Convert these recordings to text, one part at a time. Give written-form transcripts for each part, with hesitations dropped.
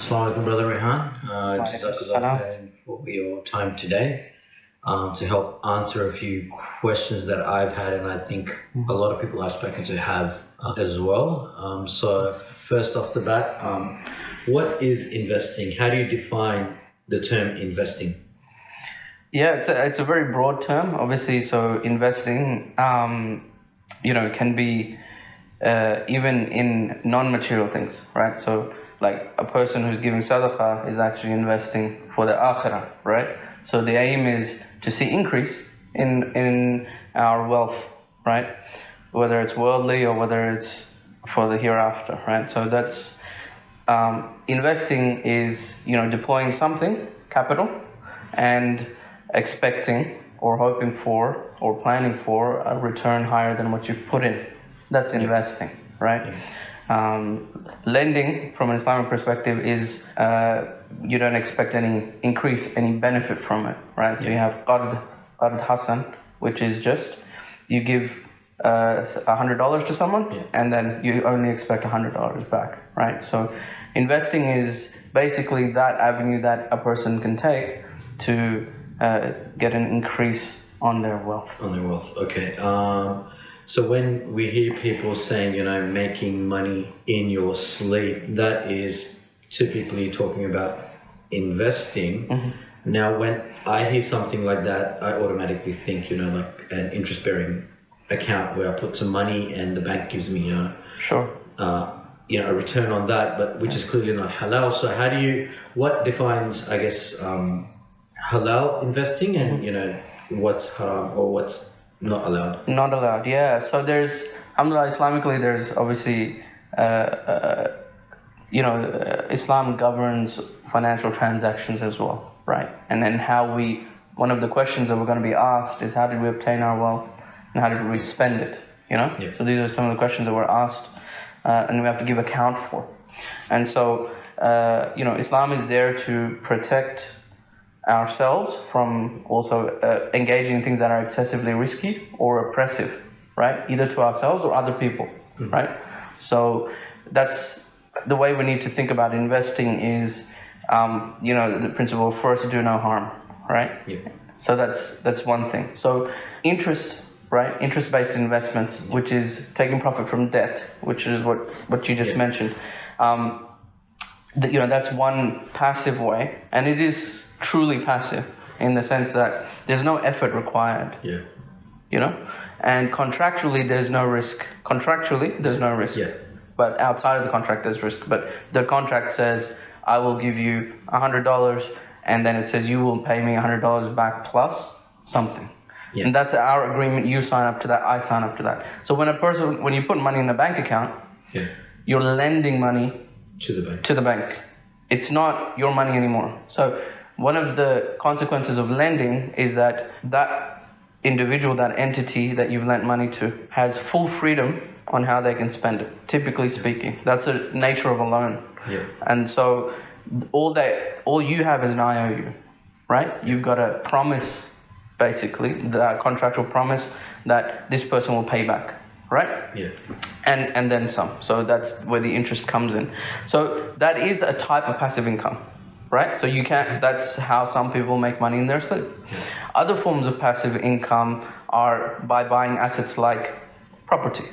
Assalamu alaikum, Brother Rehan. Walaikum Jazakallah salam. khairan for your time today to help answer a few questions that I've had, and I think a lot of people I've spoken to have as well. So, first off the bat, what is investing? How do you define the term investing? Yeah, it's a very broad term, obviously. So investing, can be even in non-material things, right? So like a person who's giving sadaqah is actually investing for the akhirah, right? So the aim is to see increase in our wealth, right? Whether it's worldly or whether it's for the hereafter, right? So that's investing is deploying something, capital, and expecting or hoping for or planning for a return higher than what you've put in. That's investing, right? Lending from an Islamic perspective is you don't expect any increase, any benefit from it, right? So you have qard hasan, which is just you give $100 to someone and then you only expect $100 back, right? So investing is basically that avenue that a person can take to get an increase on their wealth. On their wealth, okay. So when we hear people saying, making money in your sleep, that is typically talking about investing. Mm-hmm. Now, when I hear something like that, I automatically think, like an interest-bearing account where I put some money and the bank gives me, Sure. A return on that, but which is clearly not halal. So what defines, I guess, halal investing and, what's haram or what's not allowed? Not allowed, yeah. So there's, alhamdulillah, Islamically, there's obviously, Islam governs financial transactions as well, right? And then one of the questions that we're going to be asked is how did we obtain our wealth and how did we spend it, Yeah. So these are some of the questions that we're asked and we have to give account for. And so, Islam is there to protect ourselves from also engaging in things that are excessively risky or oppressive, right? Either to ourselves or other people, right? So that's the way we need to think about investing is, the principle of first do no harm, right? Yeah. So that's one thing. So interest, right? Interest-based investments, which is taking profit from debt, which is what you just mentioned. That's one passive way, and it is truly passive in the sense that there's no effort required. Yeah. And contractually there's no risk. Yeah. But outside of the contract there's risk. But the contract says I will give you $100, and then it says you will pay me $100 back plus something. Yeah. And that's our agreement. You sign up to that, I sign up to that. So when you put money in a bank account, you're lending money to the bank. It's not your money anymore. So one of the consequences of lending is that individual, that entity that you've lent money to, has full freedom on how they can spend it, typically speaking. That's the nature of a loan. Yeah. And so all you have is an IOU, right? You've got a promise, basically, the contractual promise that this person will pay back, right? Yeah. And then some. So that's where the interest comes in. So that is a type of passive income, right? So that's how some people make money in their sleep. Yeah. Other forms of passive income are by buying assets like property.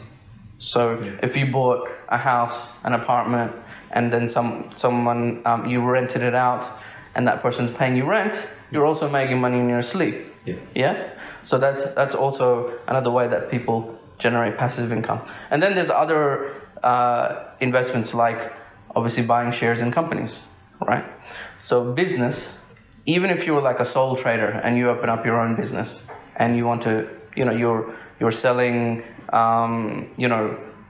So if you bought a house, an apartment, and then someone you rented it out, and that person's paying you rent, you're also making money in your sleep. Yeah. So that's also another way that people generate passive income. And then there's other investments like obviously buying shares in companies, right? So business, even if you're like a sole trader and you open up your own business and you want to, you're selling,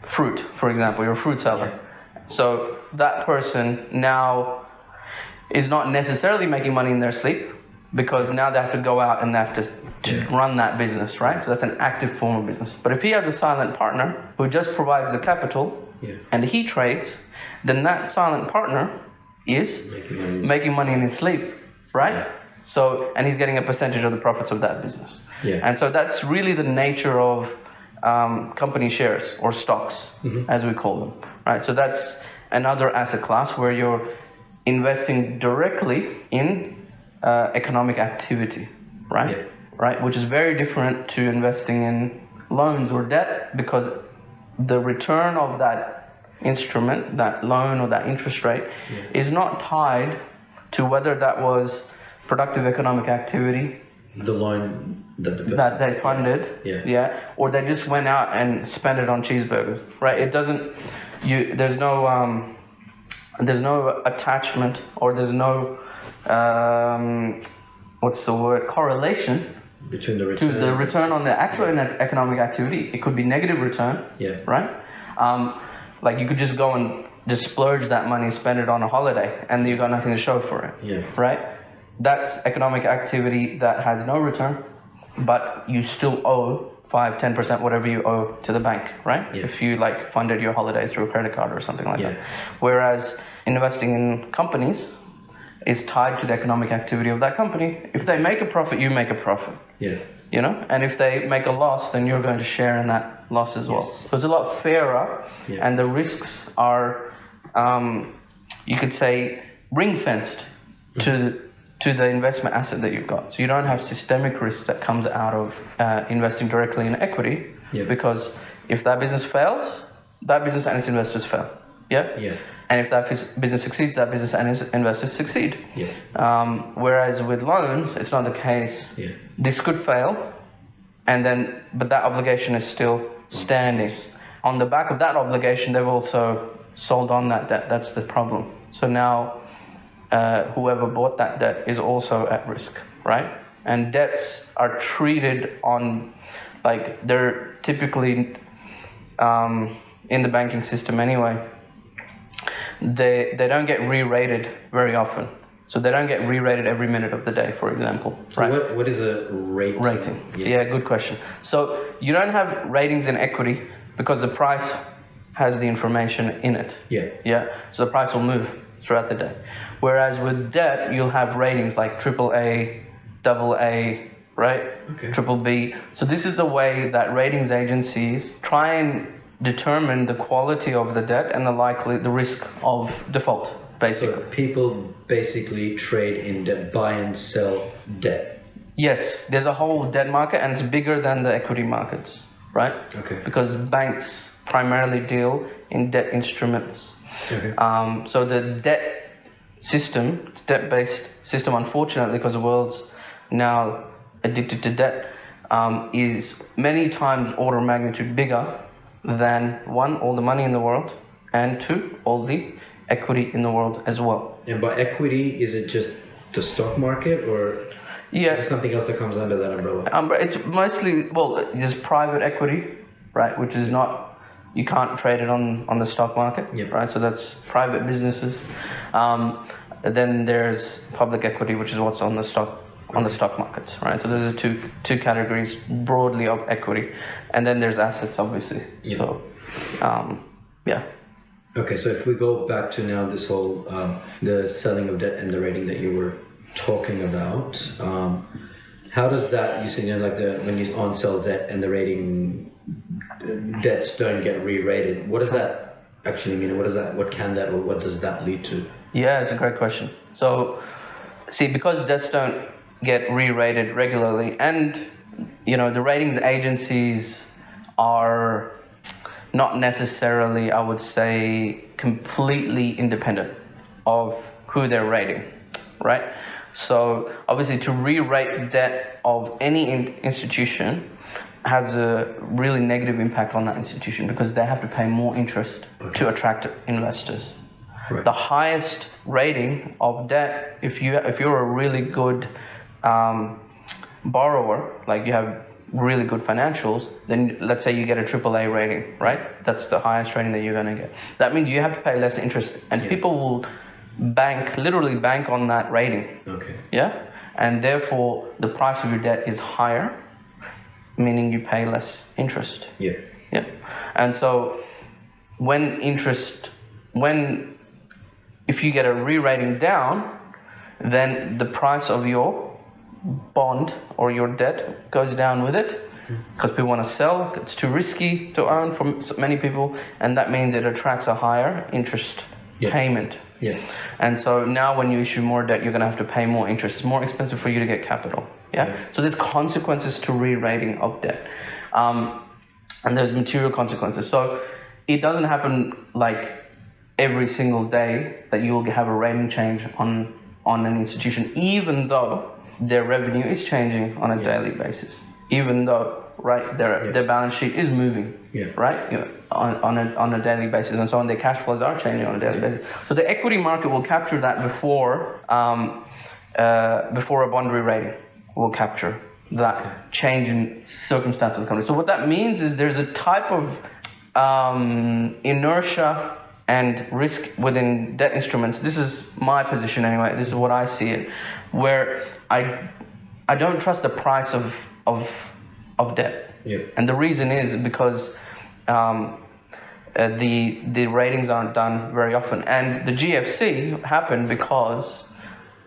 fruit, for example, you're a fruit seller. So that person now is not necessarily making money in their sleep because now they have to go out and they have to run that business, right? So that's an active form of business. But if he has a silent partner who just provides the capital and he trades, then that silent partner is making money in his sleep, right? Yeah. So, and he's getting a percentage of the profits of that business. Yeah. And so that's really the nature of company shares or stocks, as we call them, right? So that's another asset class where you're investing directly in economic activity, right? Yeah. Right, which is very different to investing in loans or debt, because the return of that instrument, that loan or that interest rate, is not tied to whether that was productive economic activity, The loan that the person that they funded, or they just went out and spent it on cheeseburgers, right? It doesn't, there's no attachment, or there's no, correlation between the return to the return on the actual economic activity. It could be negative return, right? Like you could just go and just splurge that money, spend it on a holiday, and you got nothing to show for it, right? That's economic activity that has no return, but you still owe 5-10%, whatever you owe to the bank, right? If you like funded your holiday through a credit card or something like that. Whereas investing in companies is tied to the economic activity of that company. If they make a profit, you make a profit. You know, and if they make a loss, then you're going to share in that loss as well. So it's a lot fairer, and the risks are, you could say, ring-fenced to the investment asset that you've got. So you don't have systemic risk that comes out of investing directly in equity, because if that business fails, that business and its investors fail. And if that business succeeds, that business and its investors succeed. Whereas with loans, it's not the case. This could fail, but that obligation is still standing. On the back of that obligation, they've also sold on that debt. That's the problem. So now, whoever bought that debt is also at risk, right? And debts are treated on, like, they're typically in the banking system anyway. They don't get re-rated very often. So they don't get re-rated every minute of the day, for example. So right? What is a rating? Yeah, good question. So you don't have ratings in equity because the price has the information in it. So the price will move throughout the day. Whereas with debt, you'll have ratings like AAA, AA, right? Triple B. So this is the way that ratings agencies try and determine the quality of the debt and the risk of default, basically. So people basically trade in debt, buy and sell debt. Yes, there's a whole debt market, and it's bigger than the equity markets, right? Because banks primarily deal in debt instruments. So the debt-based system, unfortunately, because the world's now addicted to debt, is many times order of magnitude bigger than, one, all the money in the world, and two, all the equity in the world as well. And by equity, is it just the stock market, or is there something else that comes under that umbrella? It's mostly, there's private equity, right, which is not, you can't trade it on the stock market, right? So that's private businesses. Then there's public equity, which is what's on the stock markets, right? So those are two categories broadly of equity, and then there's assets, obviously. So, Okay, so if we go back to now this whole the selling of debt and the rating that you were talking about, how does that, you say, when you on sell debt and the rating debts don't get re-rated, what does that actually mean? What does that lead to? Yeah, it's a great question. So, see, because debts don't get re-rated regularly, and the ratings agencies are not necessarily, I would say, completely independent of who they're rating, right? So obviously, to re-rate debt of any institution has a really negative impact on that institution, because they have to pay more interest to attract investors. The highest rating of debt, if you're a really good borrower, like you have really good financials, then let's say you get a AAA rating, right? That's the highest rating that you're going to get. That means you have to pay less interest, and people will literally bank on that rating. And therefore the price of your debt is higher, meaning you pay less interest. And so if you get a re-rating down, then the price of your bond or your debt goes down with it, because people want to sell. It's too risky to own for many people, and that means it attracts a higher interest payment Yeah. And so now when you issue more debt, you're going to have to pay more interest. It's more expensive for you to get capital. Yeah. So there's consequences to re-rating of debt. And there's material consequences. So it doesn't happen like every single day that you'll have a rating change on an institution, even though their revenue is changing on a daily basis, even though their balance sheet is moving, right, on a daily basis, and so on. Their cash flows are changing on a daily basis. So the equity market will capture that before a bond re-rating will capture that change in circumstance of the company. So what that means is there's a type of inertia and risk within debt instruments. This is my position anyway. This is what I see it, where I don't trust the price of debt. Yeah. And the reason is because the ratings aren't done very often. And the GFC happened because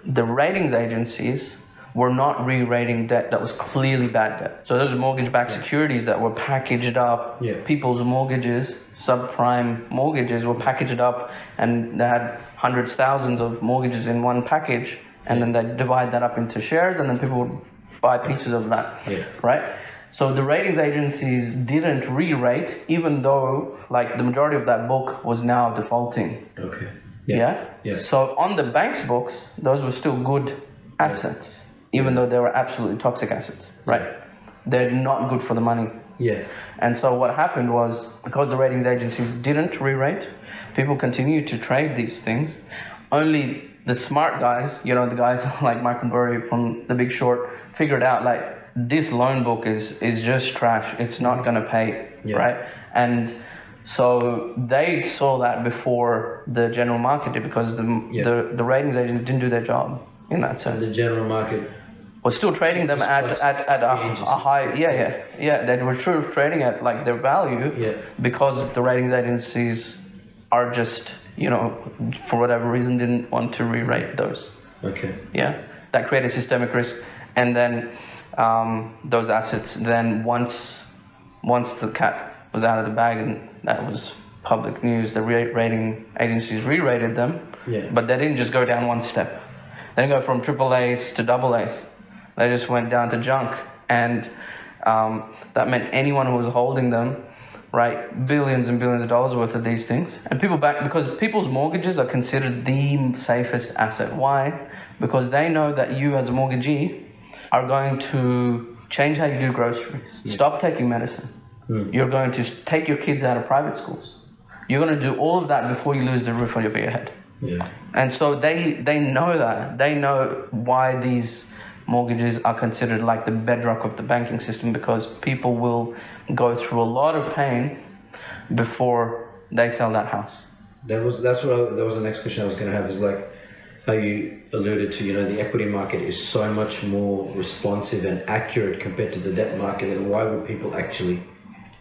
the ratings agencies were not re-rating debt that was clearly bad debt. So those mortgage-backed securities that were packaged up, people's mortgages, subprime mortgages were packaged up, and they had hundreds, thousands of mortgages in one package, and then they divide that up into shares, and then people would buy pieces of that, right? So the ratings agencies didn't re-rate, even though like the majority of that book was now defaulting. Okay. Yeah. So on the bank's books, those were still good assets. Even though they were absolutely toxic assets, right? They're not good for the money. Yeah. And so what happened was, because the ratings agencies didn't re-rate, people continued to trade these things. Only the smart guys, the guys like Michael Burry from The Big Short, figured out like this loan book is just trash. It's not going to pay, right? And so they saw that before the general market did, because the ratings agents didn't do their job in that sense. And the general market was still trading them at a high, they were still trading at like their value, because the ratings agencies are just, for whatever reason, didn't want to re-rate those. Okay. Yeah, that created systemic risk. And then those assets, then once the cat was out of the bag, and that was public news, the rating agencies re-rated them, but they didn't just go down one step. They didn't go from AAAs to AAs. They just went down to junk, and that meant anyone who was holding them, right, billions and billions of dollars worth of these things, and because people's mortgages are considered the safest asset. Why? Because they know that you as a mortgagee are going to change how you do groceries, stop taking medicine. You're going to take your kids out of private schools. You're going to do all of that before you lose the roof on your head. Yeah. And so they know that. They know why these mortgages are considered like the bedrock of the banking system, because people will go through a lot of pain before they sell that house. That was the next question I was going to have, is like how you alluded to, the equity market is so much more responsive and accurate compared to the debt market, and why would people actually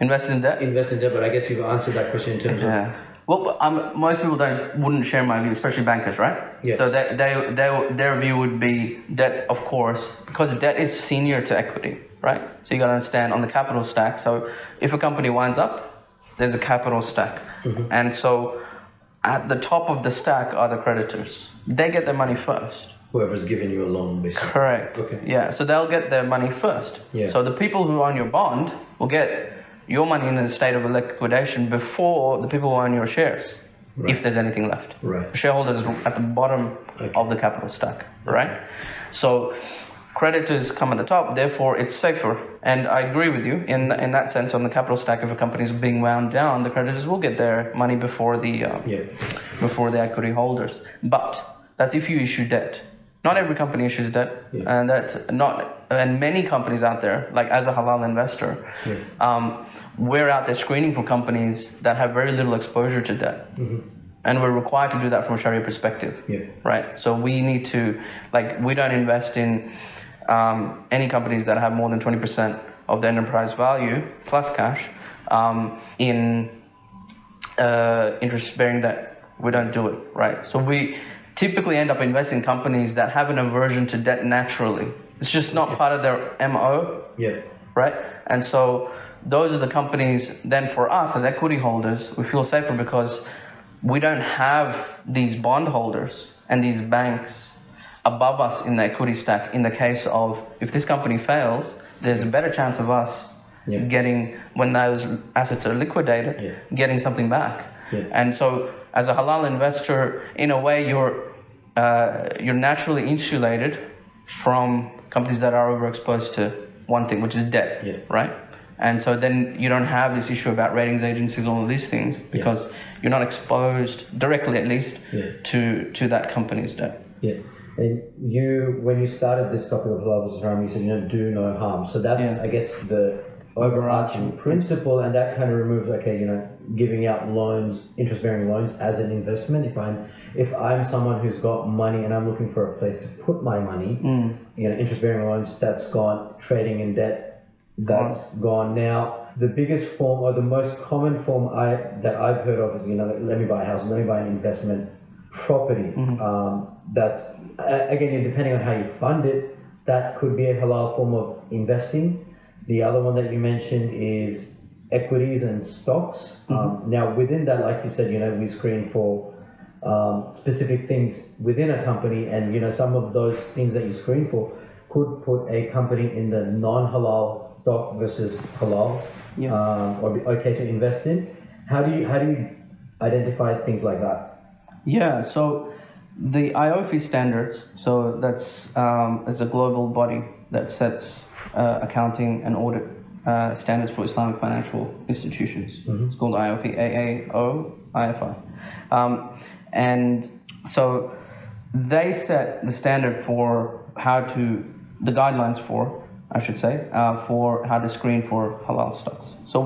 invest in debt? But I guess you've answered that question in terms of... Well, most people wouldn't share my view, especially bankers, right? Yeah. So their view would be debt, of course, because debt is senior to equity, right? So you got to understand on the capital stack. So if a company winds up, there's a capital stack, and so at the top of the stack are the creditors. They get their money first. Whoever's giving you a loan, basically. Correct. Okay. Yeah. So they'll get their money first. Yeah. So the people who own your bond will get your money in a state of liquidation before the people who own your shares, if there's anything left. Right. The shareholders are at the bottom of the capital stack, right? So creditors come at the top, therefore it's safer. And I agree with you in that sense. On the capital stack, if a company is being wound down, the creditors will get their money before the equity holders. But that's if you issue debt. Not every company issues debt, and many companies out there, like as a halal investor, we're out there screening for companies that have very little exposure to debt, and we're required to do that from a Sharia perspective, right? So we need to, we don't invest in any companies that have more than 20% of the enterprise value plus cash in interest-bearing debt. We don't do it, right? So we typically end up investing in companies that have an aversion to debt naturally. It's just not part of their MO, right? And so those are the companies, then for us as equity holders, we feel safer because we don't have these bondholders and these banks above us in the equity stack. In the case of if this company fails, there's a better chance of us getting, when those assets are liquidated, getting something back. And so as a halal investor, in a way, you're naturally insulated from companies that are overexposed to one thing, which is debt, right? And so then you don't have this issue about ratings agencies, all of these things, because you're not exposed directly, at least, to that company's debt. Yeah. And when you started this topic of halal versus haram, you said, do no harm. So that's, I guess, the overarching principle, and that kind of removes, giving out loans, interest-bearing loans as an investment. If I'm someone who's got money and I'm looking for a place to put my money, interest-bearing loans, that's gone. Trading in debt, that's gone. Now, the biggest form, or the most common form that I've heard of is, let me buy a house, let me buy an investment property. That's, again, depending on how you fund it, that could be a halal form of investing. The other one that you mentioned is equities and stocks. Now, within that, like you said, we screen for specific things within a company, and some of those things that you screen for could put a company in the non-halal stock versus halal, or be okay to invest in. How do you identify things like that? Yeah, so the IOFI standards, so that's is a global body that sets accounting and audit standards for Islamic financial institutions. It's called IOFI, AAO, IFI. And so they set the standard for the guidelines for how to screen for halal stocks. So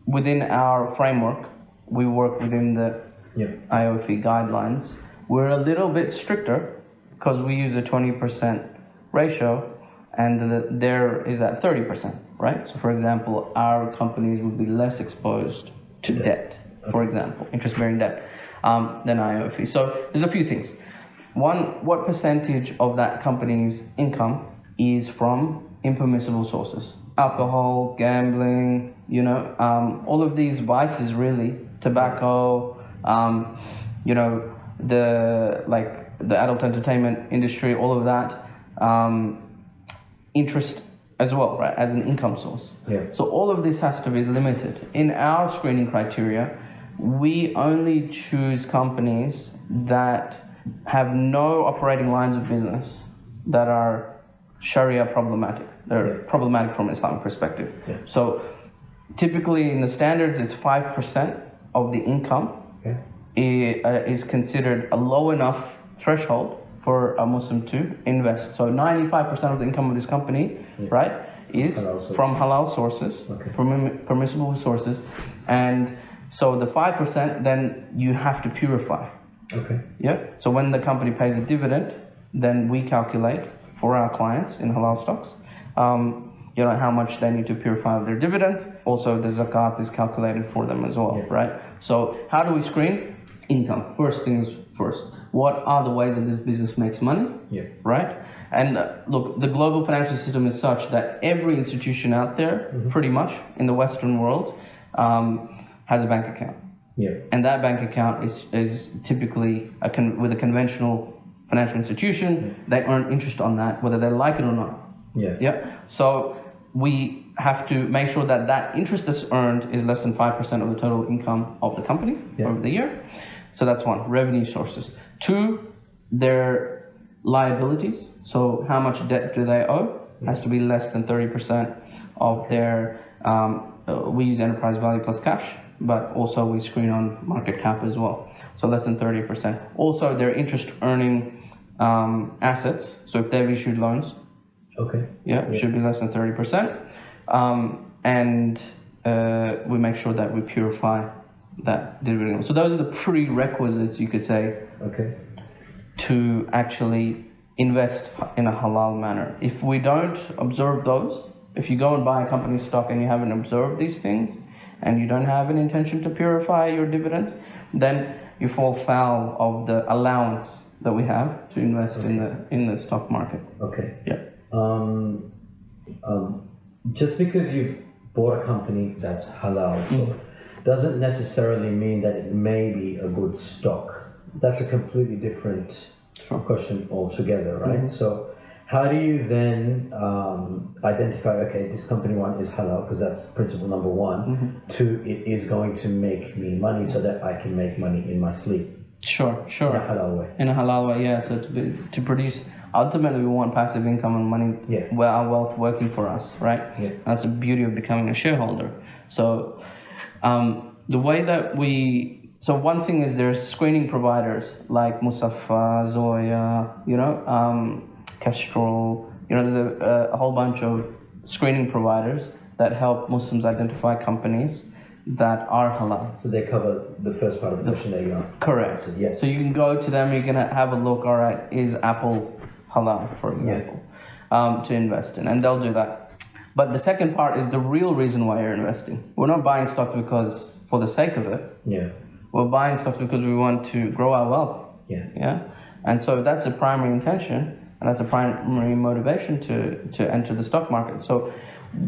within our framework, we work within the IOFI guidelines. We're a little bit stricter because we use a 20% ratio, and there is at 30%, right? So for example, our companies would be less exposed to debt, for example, interest-bearing debt, than IOFI. So there's a few things. One, what percentage of that company's income is from impermissible sources? Alcohol, gambling, all of these vices, really, tobacco, the adult entertainment industry, all of that, interest as well, right, as an income source. So all of this has to be limited. In our screening criteria, we only choose companies that have no operating lines of business that are Sharia problematic. They're problematic from an Islamic perspective. So typically in the standards, it's 5% of the income is considered a low enough threshold for a Muslim to invest. So 95% of the income of this company, right, is from halal sources, from permissible sources. And so the 5%, then you have to purify. So when the company pays a dividend, then we calculate for our clients in halal stocks, how much they need to purify of their dividend. Also, the zakat is calculated for them as well, right? So how do we screen? Income. First things first. What are the ways that this business makes money? Right? And look, the global financial system is such that every institution out there, pretty much in the Western world, has a bank account. And that bank account is typically with a conventional financial institution. They earn interest on that, whether they like it or not. So we have to make sure that interest that's earned is less than 5% of the total income of the company over the year. So that's one, revenue sources. Two, their liabilities. So how much debt do they owe? Has to be less than 30% of their, we use enterprise value plus cash, but also we screen on market cap as well. So less than 30%. Also their interest earning assets. So if they've issued loans, it should be less than 30%. And we make sure that we purify that dividend. So those are the prerequisites, you could say, to actually invest in a halal manner. If we don't observe those, if you go and buy a company stock and you haven't observed these things, and you don't have an intention to purify your dividends, then you fall foul of the allowance that we have to invest in the stock market. Just because you've bought a company that's halal, doesn't necessarily mean that it may be a good stock. That's a completely different question altogether, right? Mm-hmm. So how do you then identify, okay, this company one is halal, because that's principle number one. Mm-hmm. Two, it is going to make me money so that I can make money in my sleep. Sure. In a halal way. In a halal way, yeah. So to produce, ultimately we want passive income and money, our wealth working for us, right? Yeah. That's the beauty of becoming a shareholder. So the way that so one thing is there's screening providers like Musaffa, Zoya, Kestrel, there's a whole bunch of screening providers that help Muslims identify companies that are halal. So they cover the first part of the question that you asked. Correct. Yes. So you can go to them, you're going to have a look, all right, is Apple halal, for example, to invest in, and they'll do that. But the second part is the real reason why you're investing. We're not buying stocks because for the sake of it. Yeah. We're buying stocks because we want to grow our wealth. Yeah. Yeah. And so that's a primary intention, and that's a primary motivation to enter the stock market. So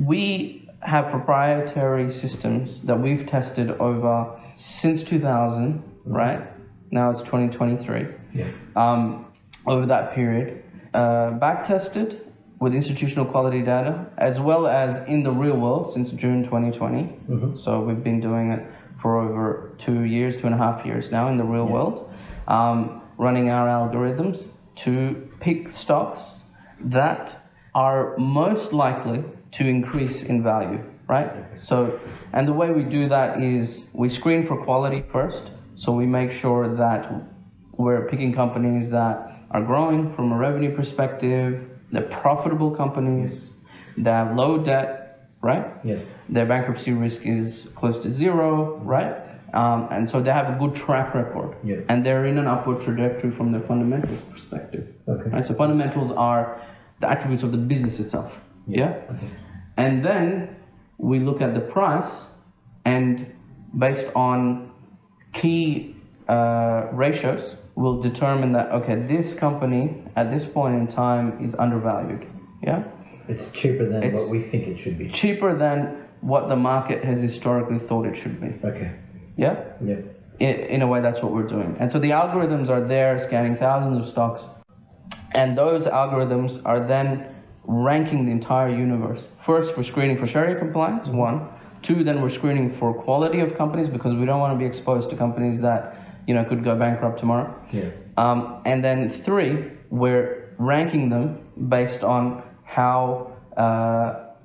we have proprietary systems that we've tested over since 2000, right? Now it's 2023. Yeah. Over that period, back tested with institutional quality data, as well as in the real world since June 2020. Mm-hmm. So we've been doing it for over 2.5 years now in the real world, running our algorithms to pick stocks that are most likely to increase in value, right? So, and the way we do that is we screen for quality first. So we make sure that we're picking companies that are growing from a revenue perspective, they're profitable companies, they have low debt, right? Yeah. Their bankruptcy risk is close to zero, right? And so they have a good track record. Yeah. And they're in an upward trajectory from their fundamentals perspective. Okay. Right? So fundamentals are the attributes of the business itself. Yeah. Okay. And then we look at the price, and based on key ratios, we'll determine that, okay, this company at this point in time is undervalued. Yeah. It's cheaper than what we think it should be. Cheaper than what the market has historically thought it should be. Okay. Yeah? Yeah. In a way, that's what we're doing. And so the algorithms are there scanning thousands of stocks, and those algorithms are then ranking the entire universe. First, we're screening for Sharia compliance, one. Two, then we're screening for quality of companies, because we don't want to be exposed to companies that, could go bankrupt tomorrow. Yeah. And then three, we're ranking them based on how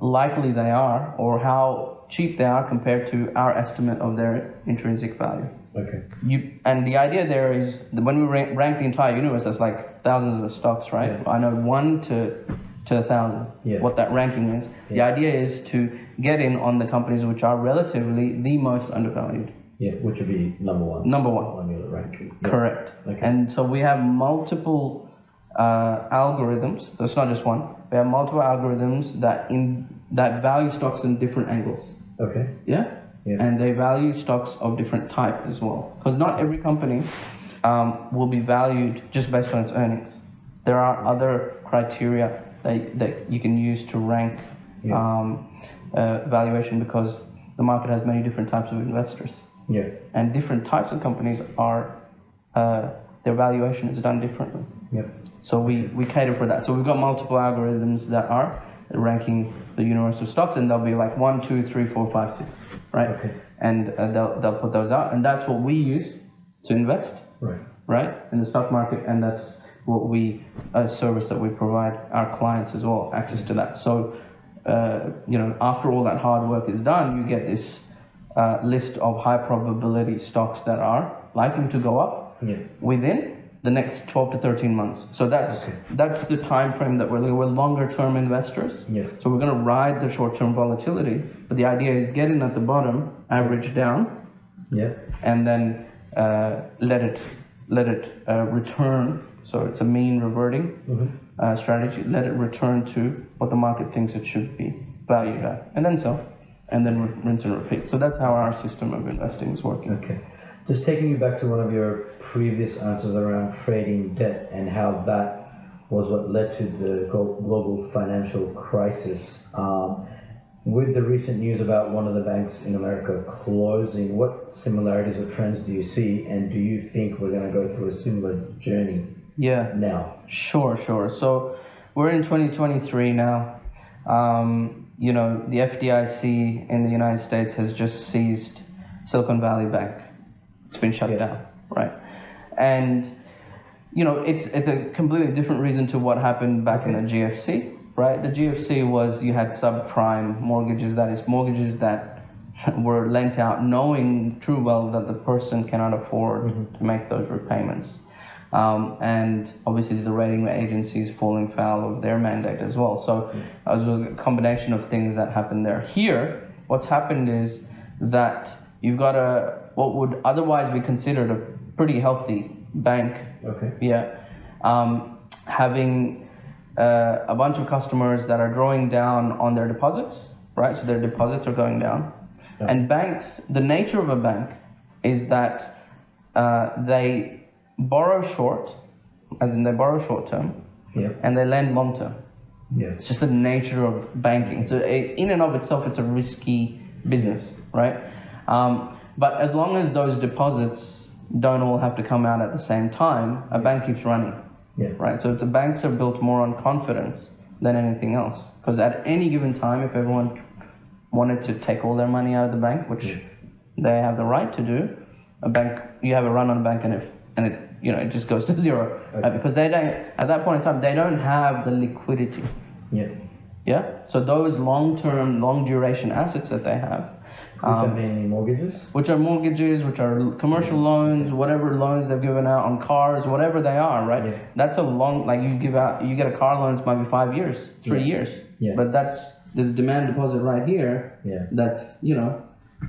likely they are, or how cheap they are compared to our estimate of their intrinsic value. Okay. And the idea there is that when we rank the entire universe, that's like thousands of stocks, right? Yeah. I know 1 to 1,000, what that ranking is. Yeah. The idea is to get in on the companies which are relatively the most undervalued. Yeah, which would be number one. Number one. On your ranking. Yeah. Correct. Okay. And so we have multiple algorithms. So it's not just one. We have multiple algorithms that value stocks in different angles. Okay. Yeah? Yeah. And they value stocks of different type as well. Because not every company will be valued just based on its earnings. There are other criteria that you can use to rank valuation, because the market has many different types of investors. Yeah. And different types of companies are, their valuation is done differently. Yeah. So we cater for that. So we've got multiple algorithms that are ranking the universe of stocks, and they'll be like 1, 2, 3, 4, 5, 6, right? Okay. And they'll put those out, and that's what we use to invest, right, in the stock market, and that's what a service that we provide our clients as well, access to that. So, after all that hard work is done, you get this list of high probability stocks that are likely to go up within the next 12 to 13 months. So that's the time frame that we're longer term investors. Yeah. So we're going to ride the short term volatility, but the idea is get in at the bottom, average down, and then let it return. So it's a mean reverting strategy. Let it return to what the market thinks it should be valued at, and then sell, and then rinse and repeat. So that's how our system of investing is working. Okay. Just taking you back to one of your previous answers around trading debt and how that was what led to the global financial crisis. With the recent news about one of the banks in America closing, what similarities or trends do you see, and do you think we're going to go through a similar journey now? Sure. So we're in 2023 now. The FDIC in the United States has just seized Silicon Valley Bank. It's been shut down, right? And it's a completely different reason to what happened back in the GFC, right? The GFC was you had subprime mortgages, that is mortgages that were lent out knowing true well that the person cannot afford to make those repayments. And obviously the rating agencies falling foul of their mandate as well. So it was a combination of things that happened there. Here, what's happened is that you've got what would otherwise be considered a pretty healthy bank. Having a bunch of customers that are drawing down on their deposits, right? So their deposits are going down. And banks, the nature of a bank is that they borrow short, as in they borrow short term, and they lend long term. It's just the nature of banking. So in and of itself, it's a risky business, right? But as long as those deposits don't all have to come out at the same time, a bank keeps running, right? So the banks are built more on confidence than anything else. Because at any given time, if everyone wanted to take all their money out of the bank, which they have the right to do, you have a run on a bank and it just goes to zero, right? Because they don't, at that point in time, they don't have the liquidity. So those long-term, long-duration assets that they have, which are mainly mortgages? Which are commercial loans, whatever loans they've given out on cars, whatever they are, right? That's a long, like you get a car loan, it's might be 5 years, 3 years. But there's a demand deposit right here. That's,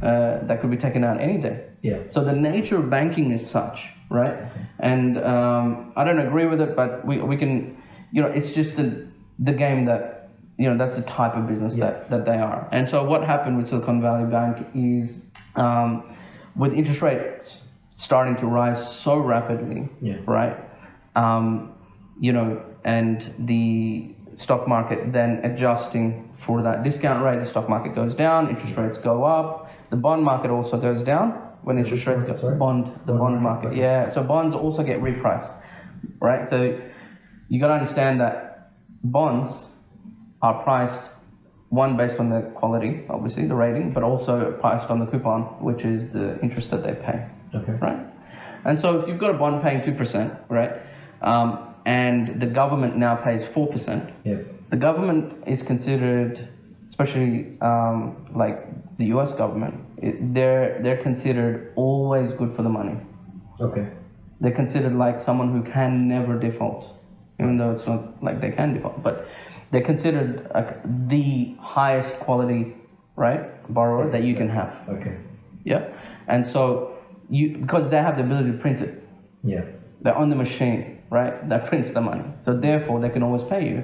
that could be taken out any day. So the nature of banking is such, right? And I don't agree with it, but we can, it's just the game that, that's the type of business that they are. And so what happened with Silicon Valley Bank is with interest rates starting to rise so rapidly, right? And the stock market then adjusting for that discount rate, the stock market goes down, interest rates go up, the bond market also goes down when interest rates go the bond market. So bonds also get repriced, right? So you got to understand that bonds are priced, one, based on the quality, obviously, the rating, but also priced on the coupon, which is the interest that they pay, right? And so if you've got a bond paying 2%, right, and the government now pays 4%, the government is considered, especially like the US government, they're considered always good for the money. They're considered like someone who can never default, even though it's not like they can default, but they're considered the highest quality, right, borrower that you can have. And so because they have the ability to print it. They're on the machine, right, that prints the money. So therefore they can always pay you.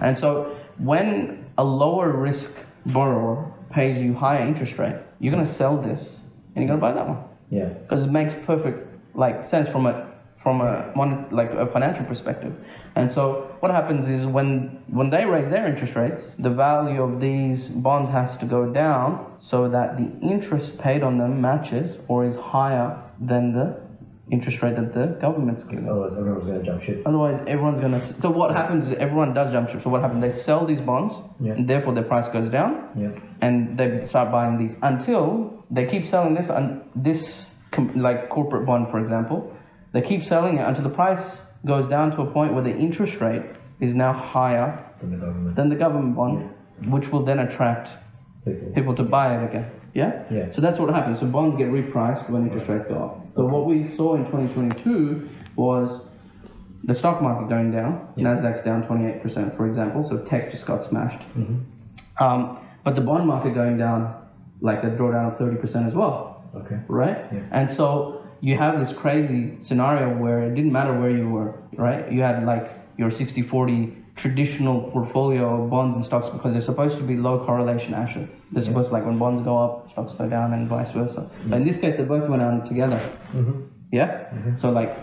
And so when a lower risk borrower pays you higher interest rate, you're gonna sell this and you're gonna buy that one. Because it makes perfect sense from a financial perspective. And so what happens is when they raise their interest rates, the value of these bonds has to go down so that the interest paid on them matches or is higher than the interest rate that the government's giving. Otherwise everyone's going to jump ship. So what happens is everyone does jump ship. So what happens, they sell these bonds and therefore their price goes down and they start buying these until they keep selling this like corporate bond, for example. They keep selling it until the price goes down to a point where the interest rate is now higher than the government bond, which will then attract people to buy it again. So that's what happens. So bonds get repriced when interest rates go up. So what we saw in 2022 was the stock market going down. Nasdaq's down 28%, for example. So tech just got smashed. But the bond market going down, like a drawdown of 30% as well. Right? And so you have this crazy scenario where it didn't matter where you were, right? You had like your 60-40 traditional portfolio of bonds and stocks because they're supposed to be low correlation assets. They're supposed to, like, when bonds go up, stocks go down and vice versa. But in this case, they both went down together. So like,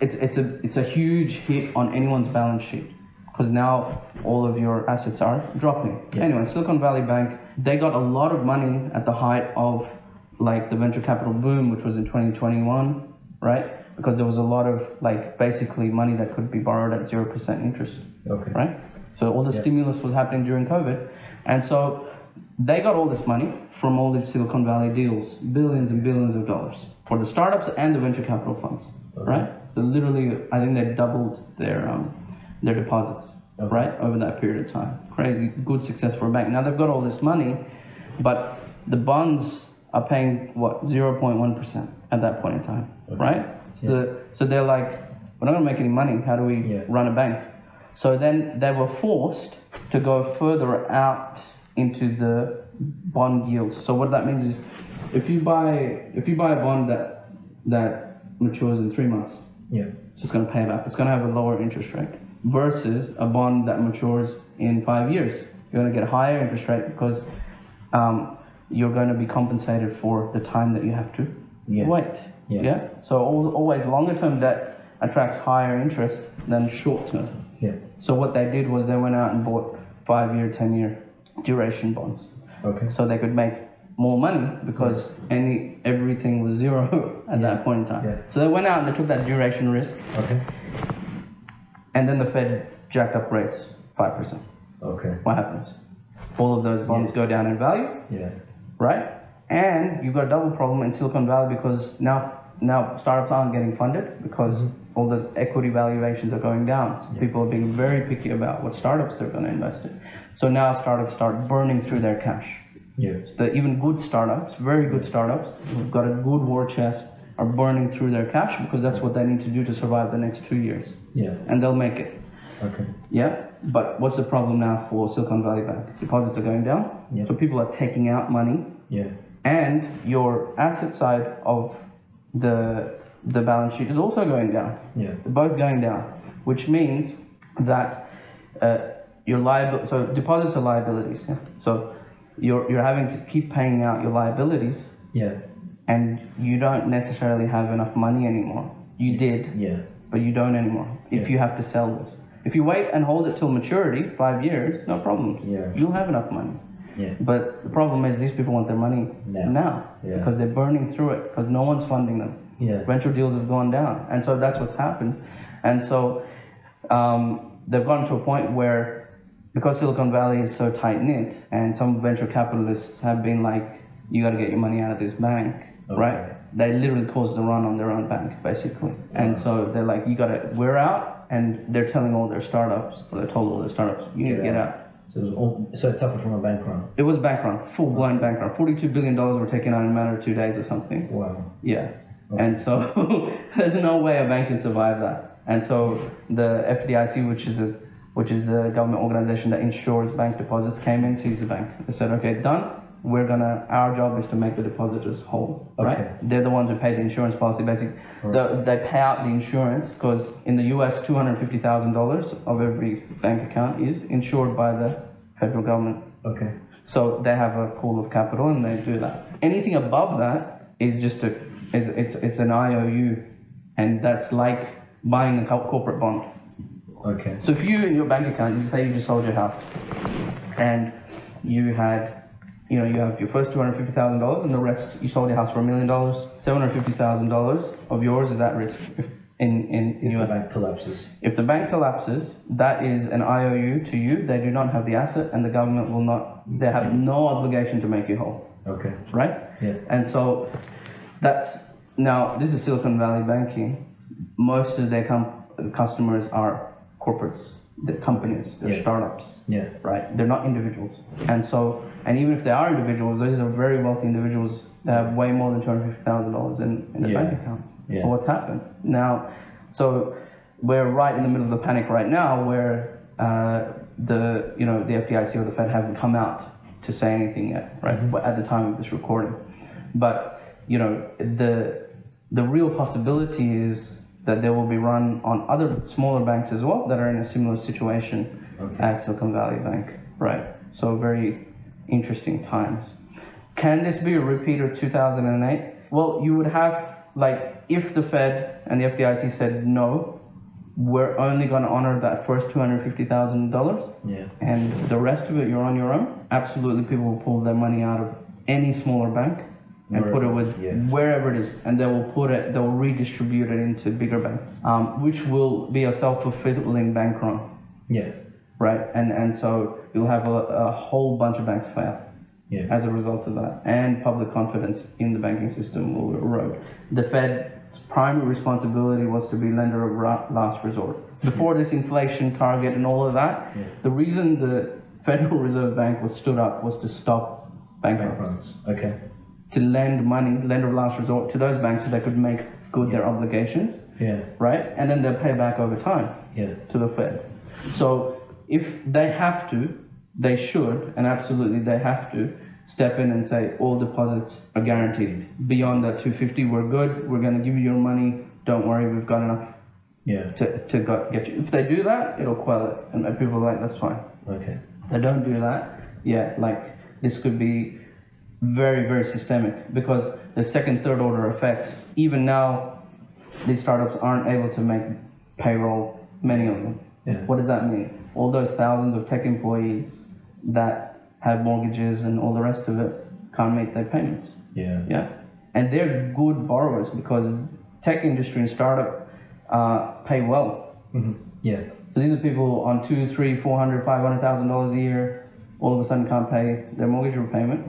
it's a huge hit on anyone's balance sheet because now all of your assets are dropping. Yeah. Anyway, Silicon Valley Bank, they got a lot of money at the height of like the venture capital boom, which was in 2021, right? Because there was a lot of like basically money that could be borrowed at 0% interest, Okay. right? So all the stimulus was happening during COVID, and so they got all this money from all these Silicon Valley deals, billions and billions of dollars for the startups and the venture capital funds, right? So literally, I think they doubled their deposits, right, over that period of time. Crazy, good success for a bank. Now they've got all this money, but the bonds are paying what 0.1% at that point in time, right? So they're like, we're not going to make any money. How do we run a bank? So then they were forced to go further out into the bond yields. So what that means is, if you buy a bond that matures in 3 months, so it's going to pay back. It's going to have a lower interest rate versus a bond that matures in 5 years. You're going to get a higher interest rate because you're going to be compensated for the time that you have to wait. Yeah. So always longer term debt attracts higher interest than short term. So what they did was they went out and bought 5-year, 10-year duration bonds. So they could make more money because everything was zero at that point in time. So they went out and they took that duration risk. And then the Fed jacked up rates 5%. What happens? All of those bonds go down in value. Right? And you've got a double problem in Silicon Valley because now startups aren't getting funded because all the equity valuations are going down. So people are being very picky about what startups they're going to invest in. So now startups start burning through their cash. So even good startups, very good startups, who've got a good war chest, are burning through their cash because that's what they need to do to survive the next 2 years. And they'll make it. But what's the problem now for Silicon Valley Bank? Deposits are going down. So people are taking out money. And your asset side of the balance sheet is also going down. They're both going down, which means that your so deposits are liabilities. So you're having to keep paying out your liabilities. And you don't necessarily have enough money anymore. You did, but you don't anymore. If you have to sell this, if you wait and hold it till maturity, 5 years, no problems. You'll have enough money. But the problem is these people want their money now because they're burning through it because no one's funding them. Venture deals have gone down, and so that's what's happened. And so they've gotten to a point where, because Silicon Valley is so tight knit, and some venture capitalists have been like, you got to get your money out of this bank, right? They literally caused the run on their own bank, basically. And so they're like, we're out, and they're telling all their startups, or they told all their startups, you need to get out. So it suffered from a bank run. It was bank run, full-blown bank run. $42 billion were taken out in a matter of 2 days or something. Wow. And so there's no way a bank can survive that. And so the FDIC, which is the government organization that insures bank deposits, came in, seized the bank. They said, okay, done. Our job is to make the depositors whole, right? They're the ones who pay the insurance policy, basically. They pay out the insurance because in the US, $250,000 of every bank account is insured by the federal government. So they have a pool of capital and they do that. Anything above that is just it's an IOU, and that's like buying a corporate bond. So if you in your bank account, you say you just sold your house, and you had, you have your first $250,000, and the rest you sold your house for $1 million. $750,000 of yours is at risk if the bank collapses. If the bank collapses, that is an IOU to you. They do not have the asset, and the government will not. They have no obligation to make you whole. Right? And so now this is Silicon Valley banking. Most of their customers are corporates, they're companies, they're startups, right? They're not individuals. And even if they are individuals, those are very wealthy individuals that have way more than $250,000 in their bank accounts. For what's happened now. So we're right in the middle of the panic right now, where the FDIC or the Fed haven't come out to say anything yet, right? At the time of this recording, but the real possibility is that they will be run on other smaller banks as well that are in a similar situation as Silicon Valley Bank, right? So very interesting times. Can this be a repeat of 2008? Well, you would have, if the Fed and the FDIC said no, we're only going to honor that first $250,000. Yeah. And the rest of it, you're on your own. Absolutely, people will pull their money out of any smaller bank and put it with wherever it is, and they'll redistribute it into bigger banks, which will be a self-fulfilling bank run. Yeah. Right, and so you'll have a whole bunch of banks fail as a result of that, and public confidence in the banking system will erode. The Fed's primary responsibility was to be lender of last resort. Before this inflation target and all of that, the reason the Federal Reserve Bank was stood up was to stop bank runs. Okay. To lend money, lender of last resort, to those banks so they could make good their obligations. Yeah. Right, and then they'll pay back over time. To the Fed. So if they have to, they should, and absolutely they have to, step in and say all deposits are guaranteed. Beyond that 250, we're good. We're going to give you your money. Don't worry, we've got enough. To get you. If they do that, it'll quell it, and people are like, that's fine. Okay. If they don't do that, like this could be very, very systemic, because the second, third order effects. Even now, these startups aren't able to make payroll. Many of them. What does that mean? All those thousands of tech employees that have mortgages and all the rest of it can't make their payments. And they're good borrowers because tech industry and startup pay well. So these are people on $200,000, $300,000, $400,000, $500,000 a year, all of a sudden can't pay their mortgage repayment.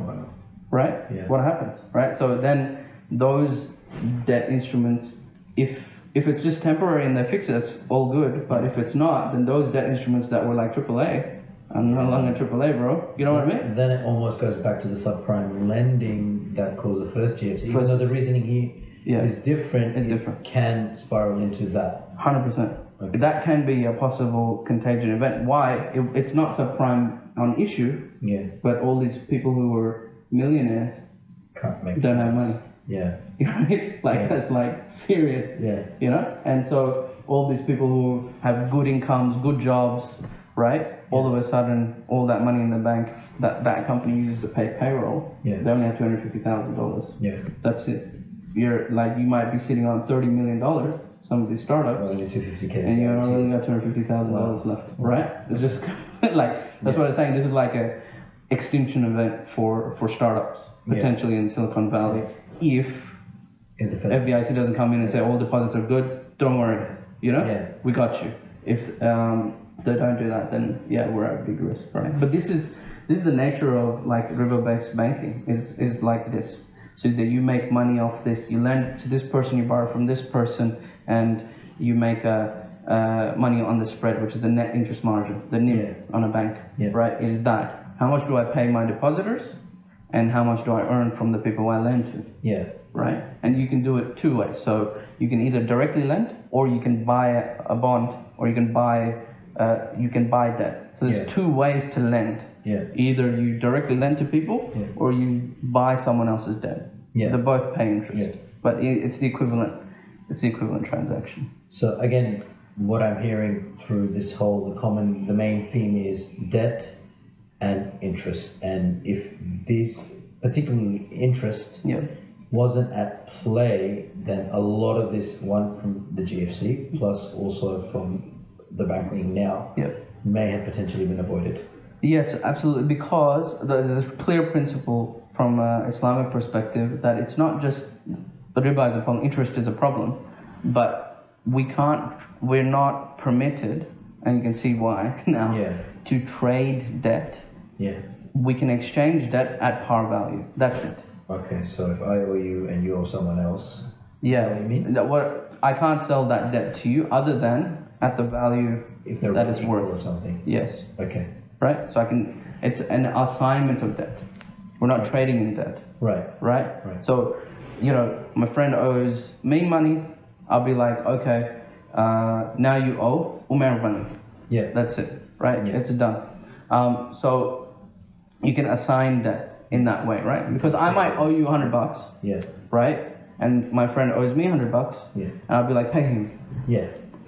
Right? What happens? Right? So then those debt instruments, if it's just temporary and they fix it, it's all good. But if it's not, then those debt instruments that were like AAA, I'm no longer AAA, bro. You know what I mean? Then it almost goes back to the subprime lending that caused the first GFC. Even though the reasoning here is different, it can spiral into that. 100%. Okay. That can be a possible contagion event. Why? It's not subprime on issue, but all these people who were millionaires don't have money. Right? That's like serious. You know? And so all these people who have good incomes, good jobs, right? All of a sudden, all that money in the bank that company uses to pay payroll, they only have $250,000. That's it. You might be sitting on $30 million, some of these startups, only $250K, and you only got $250,000 left, right? It's just that's what I'm saying. This is like a extinction event for startups, potentially in Silicon Valley. If FDIC doesn't come in and say all deposits are good, don't worry, we got you. If they don't do that, then we're at big risk, right? But this is the nature of like river-based banking is like this. So that you make money off this, you lend to this person, you borrow from this person, and you make money on the spread, which is the net interest margin, the NIM on a bank, right? Is that how much do I pay my depositors, and how much do I earn from the people I lend to? Right? And you can do it two ways. So you can either directly lend, or you can buy a bond, or you can buy debt. So there's two ways to lend. Either you directly lend to people, or you buy someone else's debt. They both pay interest, but it's the equivalent. It's the equivalent transaction. So again, what I'm hearing through this the main theme is debt and interest. And if this particularly interest wasn't at play, then a lot of this, one from the GFC, plus also from the bank running now, may have potentially been avoided. Yes, absolutely, because there's a clear principle from an Islamic perspective that it's not just the riba is a problem, interest is a problem, but we're not permitted, and you can see why now, to trade debt. We can exchange debt at par value. That's it. Okay, so if I owe you and you owe someone else, what do you mean? I can't sell that debt to you other than at the value if they're that it's worth or something. Yes. Okay. Right? So it's an assignment of debt. We're not trading in debt. Right? So, my friend owes me money. I'll be like, okay, now you owe Umer money. That's it. Right? It's done. So you can assign debt in that way, right? Because I might owe you $100. Right? And my friend owes me $100. And I'll be like, pay him.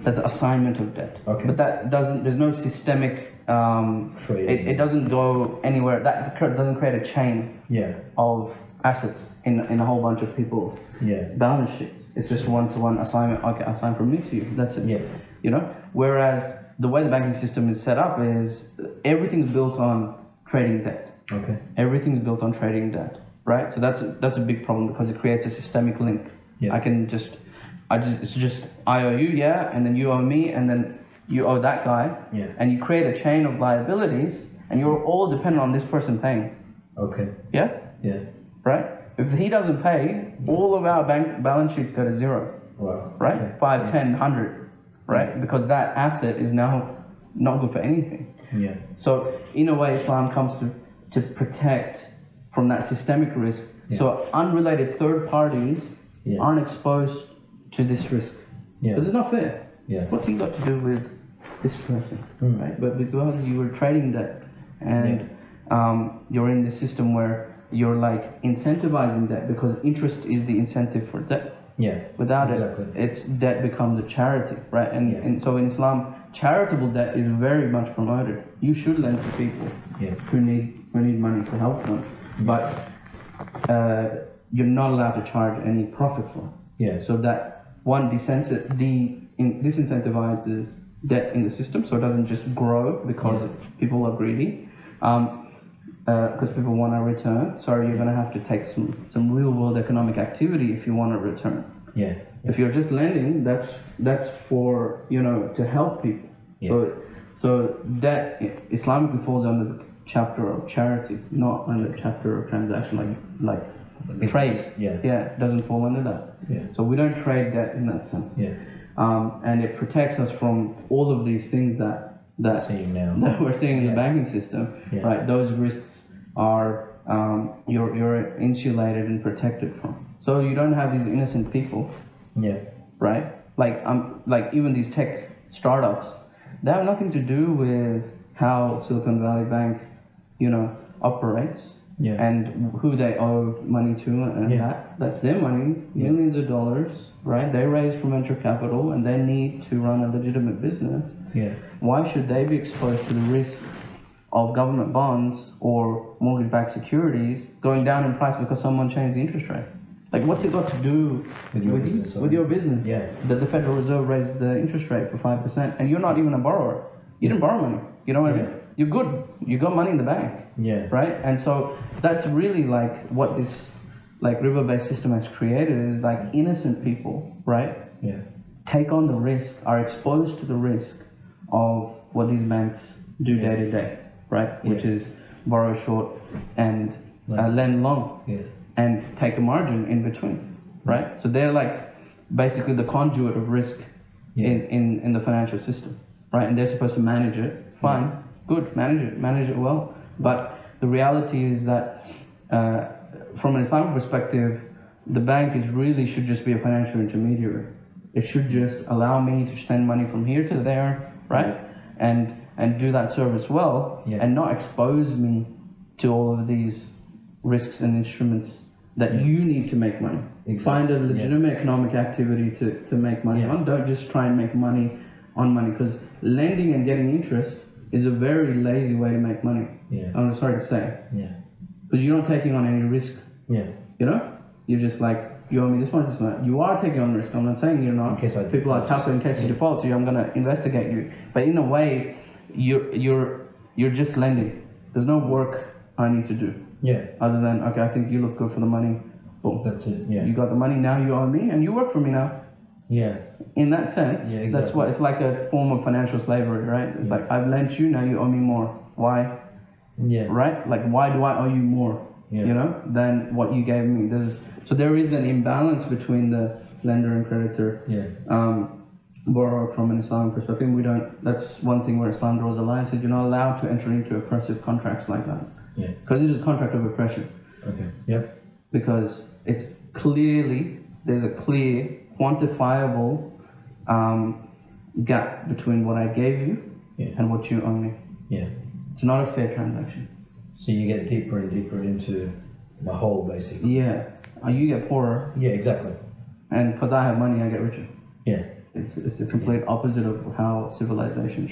That's assignment of debt. Okay. But there's no systemic, it doesn't go anywhere. That doesn't create a chain of assets in a whole bunch of people's balance sheets. It's just one-to-one assignment. Okay, assign from me to you. That's it. you know. Whereas the way the banking system is set up is everything's built on trading debt. Okay. Everything's built on trading debt, right? So that's a big problem because it creates a systemic link. Yeah. It's just I owe you, yeah, and then you owe me, and then you owe that guy, yeah, and you create a chain of liabilities, and you're all dependent on this person paying. Okay. Yeah? Yeah. Right? If he doesn't pay, all of our bank balance sheets go to zero. Wow. Right? Okay. 5, 10, 100. Right? Because that asset is now not good for anything. Yeah. So in a way, Islam comes to protect from that systemic risk. Yeah. So unrelated third parties yeah. aren't exposed to this risk. Yeah. Because it's not fair. Yeah. What's he got to do with this person? Mm. Right? But because you were trading debt and you're in the system where you're like incentivizing debt because interest is the incentive for debt. Yeah. Without exactly. it's debt becomes a charity, right? And so in Islam, charitable debt is very much promoted. You should lend to people who need money to help them, but you're not allowed to charge any profit for it. Yeah. So that one disincentivizes debt in the system, so it doesn't just grow because people are greedy. Because people want a return, so you're going to have to take some real world economic activity if you want a return. Yeah. If you're just lending, that's for to help people. Yeah. So that Islamically falls under the chapter of charity, not under the chapter of transaction like trade. Yeah. Yeah, it doesn't fall under that. Yeah. So we don't trade debt in that sense. Yeah. And it protects us from all of these things that we're seeing in the banking system, right? Those risks are you're insulated and protected from. So you don't have these innocent people, right? Like even these tech startups, they have nothing to do with how Silicon Valley Bank, operates and who they owe money to, and that's their money, millions of dollars, right? They raise from venture capital and they need to run a legitimate business. Yeah. Why should they be exposed to the risk of government bonds or mortgage-backed securities going down in price because someone changed the interest rate? Like, what's it got to do with your business? Yeah. That the Federal Reserve raised the interest rate for 5%, and you're not even a borrower. You didn't borrow money. You know what I mean? You're good. You got money in the bank. Yeah. Right? And so that's really like what this river-based system has created is like innocent people, right? Yeah. Take on the risk, are exposed to the risk of what these banks do day to day, right? Which is borrow short and lend long, and take a margin in between, right? So they're like basically the conduit of risk in the financial system, right? And they're supposed to manage it. Fine, good, manage it well. But the reality is that from an Islamic perspective, the bank should just be a financial intermediary. It should just allow me to send money from here to there, right? And do that service well, and not expose me to all of these risks and instruments that you need to make money. Exactly. Find a legitimate economic activity to make money on. Don't just try and make money on money, because lending and getting interest is a very lazy way to make money. I'm sorry to say. Because you're not taking on any risk. You're just like, you owe me this much, this much. You are taking on risk. I'm not saying you're not. People are tougher in case you default, so I'm going to investigate you. But in a way, you're just lending. There's no work I need to do. Other than, okay, I think you look good for the money. Boom. That's it. You got the money, now you owe me, and you work for me now. In that sense, that's what it's like, a form of financial slavery, right? It's like, I've lent you, now you owe me more. Why? Right? Like, why do I owe you more? Than what you gave me? So there is an imbalance between the lender and creditor. Borrower from an Islamic perspective. That's one thing where Islam draws a line. Says you're not allowed to enter into oppressive contracts like that. Because it is a contract of oppression. Because it's there's a clear, quantifiable gap between what I gave you and what you owe me. It's not a fair transaction. So you get deeper and deeper into the hole, basically. You get poorer. Exactly. And because I have money, I get richer. It's the complete opposite of how civilization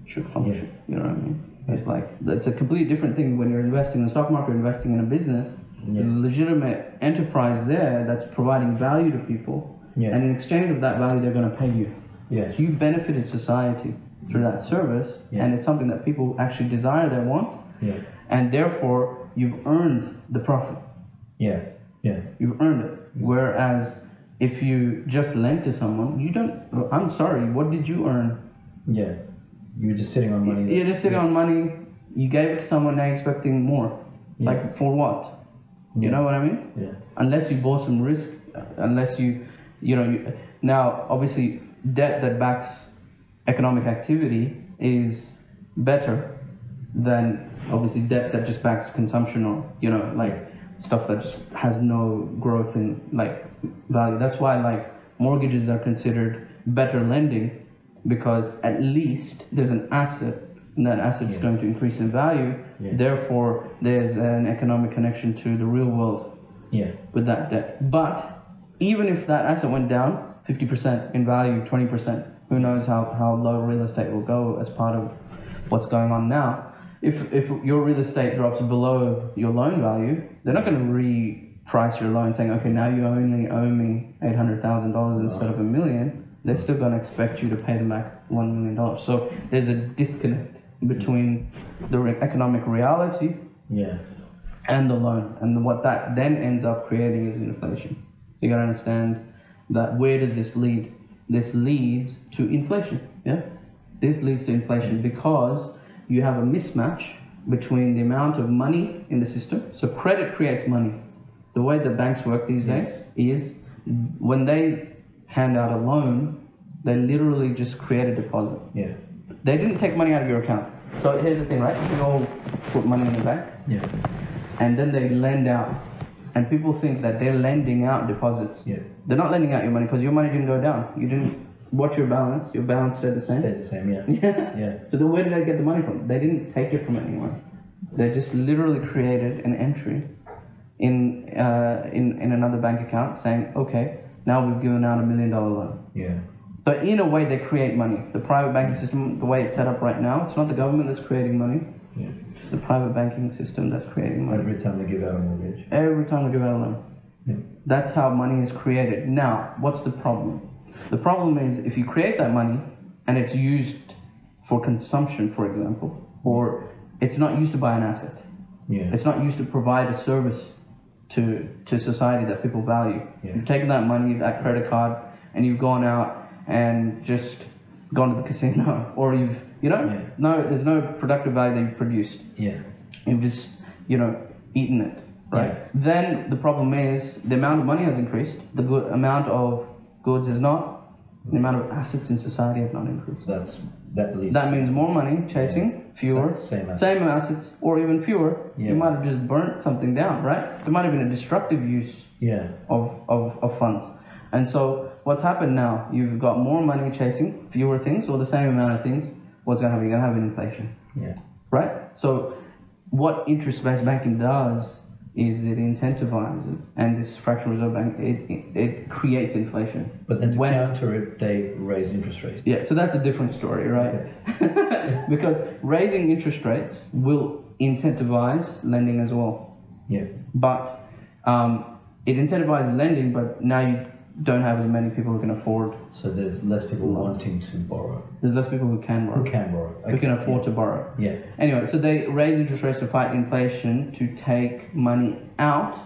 should function. You know what I mean? It's like, it's a completely different thing when you're investing in the stock market, investing in a business. There's a legitimate enterprise there that's providing value to people. And in exchange of that value, they're going to pay you. Yeah. So you benefited society through that service, and it's something that people actually desire, they want, and therefore you've earned the profit. Yeah. You've earned it. Whereas if you just lend to someone, you don't. I'm sorry. What did you earn? Yeah. You're just sitting on money. You're just sitting on money. You gave it to someone, now expecting more. Like for what? You know what I mean? Yeah. Unless you bought some risk, unless you know. Now, obviously, debt that backs economic activity is better than obviously debt that just backs consumption, or like stuff that just has no growth in like value. That's why like mortgages are considered better lending, because at least there's an asset, and that asset is going to increase in value. Therefore, there's an economic connection to the real world with that debt. But even if that asset went down 50% in value, 20%, who knows how low real estate will go as part of what's going on now. If your real estate drops below your loan value, they're not going to reprice your loan saying, okay, now you only owe me $800,000 instead of $1 million. They're still going to expect you to pay them back $1 million. So there's a disconnect between the economic reality and the loan. And what that then ends up creating is inflation. So you got to understand that where does this lead? This leads to inflation. This leads to inflation because you have a mismatch between the amount of money in the system. So credit creates money. The way the banks work these days is when they hand out a loan, they literally just create a deposit. They didn't take money out of your account. So here's the thing, right? We all put money in the bank. And then they lend out. And people think that they're lending out deposits. They're not lending out your money because your money didn't go down. You didn't watch your balance. Your balance stayed the same. So then where did they get the money from? They didn't take it from anyone. They just literally created an entry in another bank account saying, okay, now we've given out $1 million loan. So in a way, they create money. The private banking system, the way it's set up right now, it's not the government that's creating money. It's the private banking system that's creating money. Every time they give out a mortgage. Every time they give out a loan. That's how money is created. Now, what's the problem? The problem is if you create that money and it's used for consumption, for example, or it's not used to buy an asset. It's not used to provide a service to society that people value. You've taken that money, that credit card, and you've gone out and just gone to the casino, or no, there's no productive value that you've produced. You've just, eaten it, right? Then the problem is the amount of money has increased, the amount of goods has not, the amount of assets in society have not increased. That means more money chasing fewer, same assets, or even fewer. You might have just burnt something down, right? There might have been a destructive use of funds. And so what's happened now, you've got more money chasing fewer things or the same amount of things. What's going to happen? You're going to have an inflation. Right? So what interest-based banking does is it incentivizes, and this fractional reserve bank, it creates inflation. But then to counter it, they raise interest rates. So that's a different story, right? Because raising interest rates will incentivize lending as well. But it incentivizes lending, but now you don't have as many people who can afford. So there's less people wanting to borrow. There's less people who can borrow. Who can afford to borrow. Anyway, so they raise interest rates to fight inflation, to take money out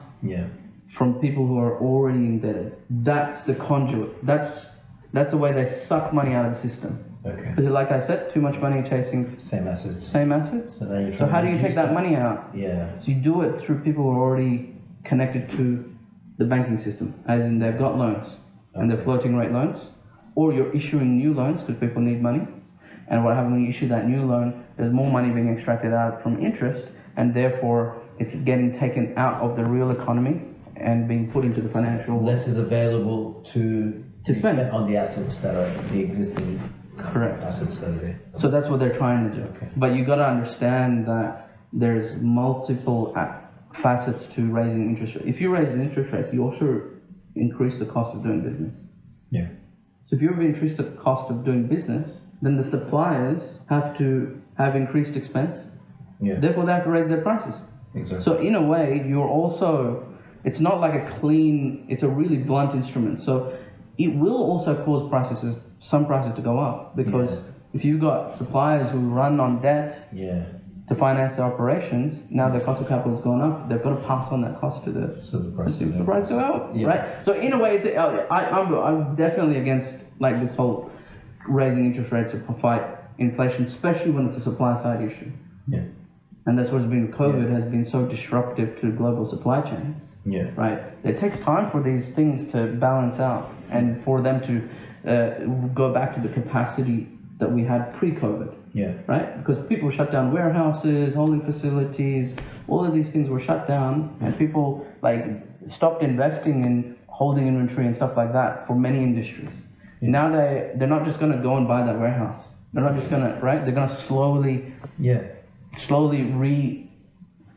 from people who are already indebted. That's the conduit. That's the way they suck money out of the system. Because like I said, too much money chasing same assets. So how do you take that money out? So you do it through people who are already connected to the banking system, as in they've got loans and they're floating rate loans, or you're issuing new loans because people need money. And what happens when you issue that new loan, there's more money being extracted out from interest, and therefore it's getting taken out of the real economy and being put into the financial world. Less is available to spend on the assets that are the existing assets that are there. So that's what they're trying to do. But you got to understand that there's multiple facets to raising interest rates. If you raise the interest rates, you also increase the cost of doing business. So if you increase the cost of doing business, then the suppliers have to have increased expense. Therefore, they have to raise their prices. So in a way, you're also, it's not like it's a really blunt instrument. So it will also cause prices some prices to go up because if you've got suppliers who run on debt to finance their operations, now their cost of capital has gone up. They've got to pass on that cost to the consumer. The price to go up, right? So in a way, I'm definitely against like this whole raising interest rates to fight inflation, especially when it's a supply side issue. Yeah. And that's what's been COVID has been so disruptive to global supply chains. Yeah. Right. It takes time for these things to balance out and for them to go back to the capacity that we had pre-COVID. Yeah. Right? Because people shut down warehouses, holding facilities, all of these things were shut down, and people like stopped investing in holding inventory and stuff like that for many industries. Yeah. Now they're not just gonna go and buy that warehouse. They're not just gonna they're gonna slowly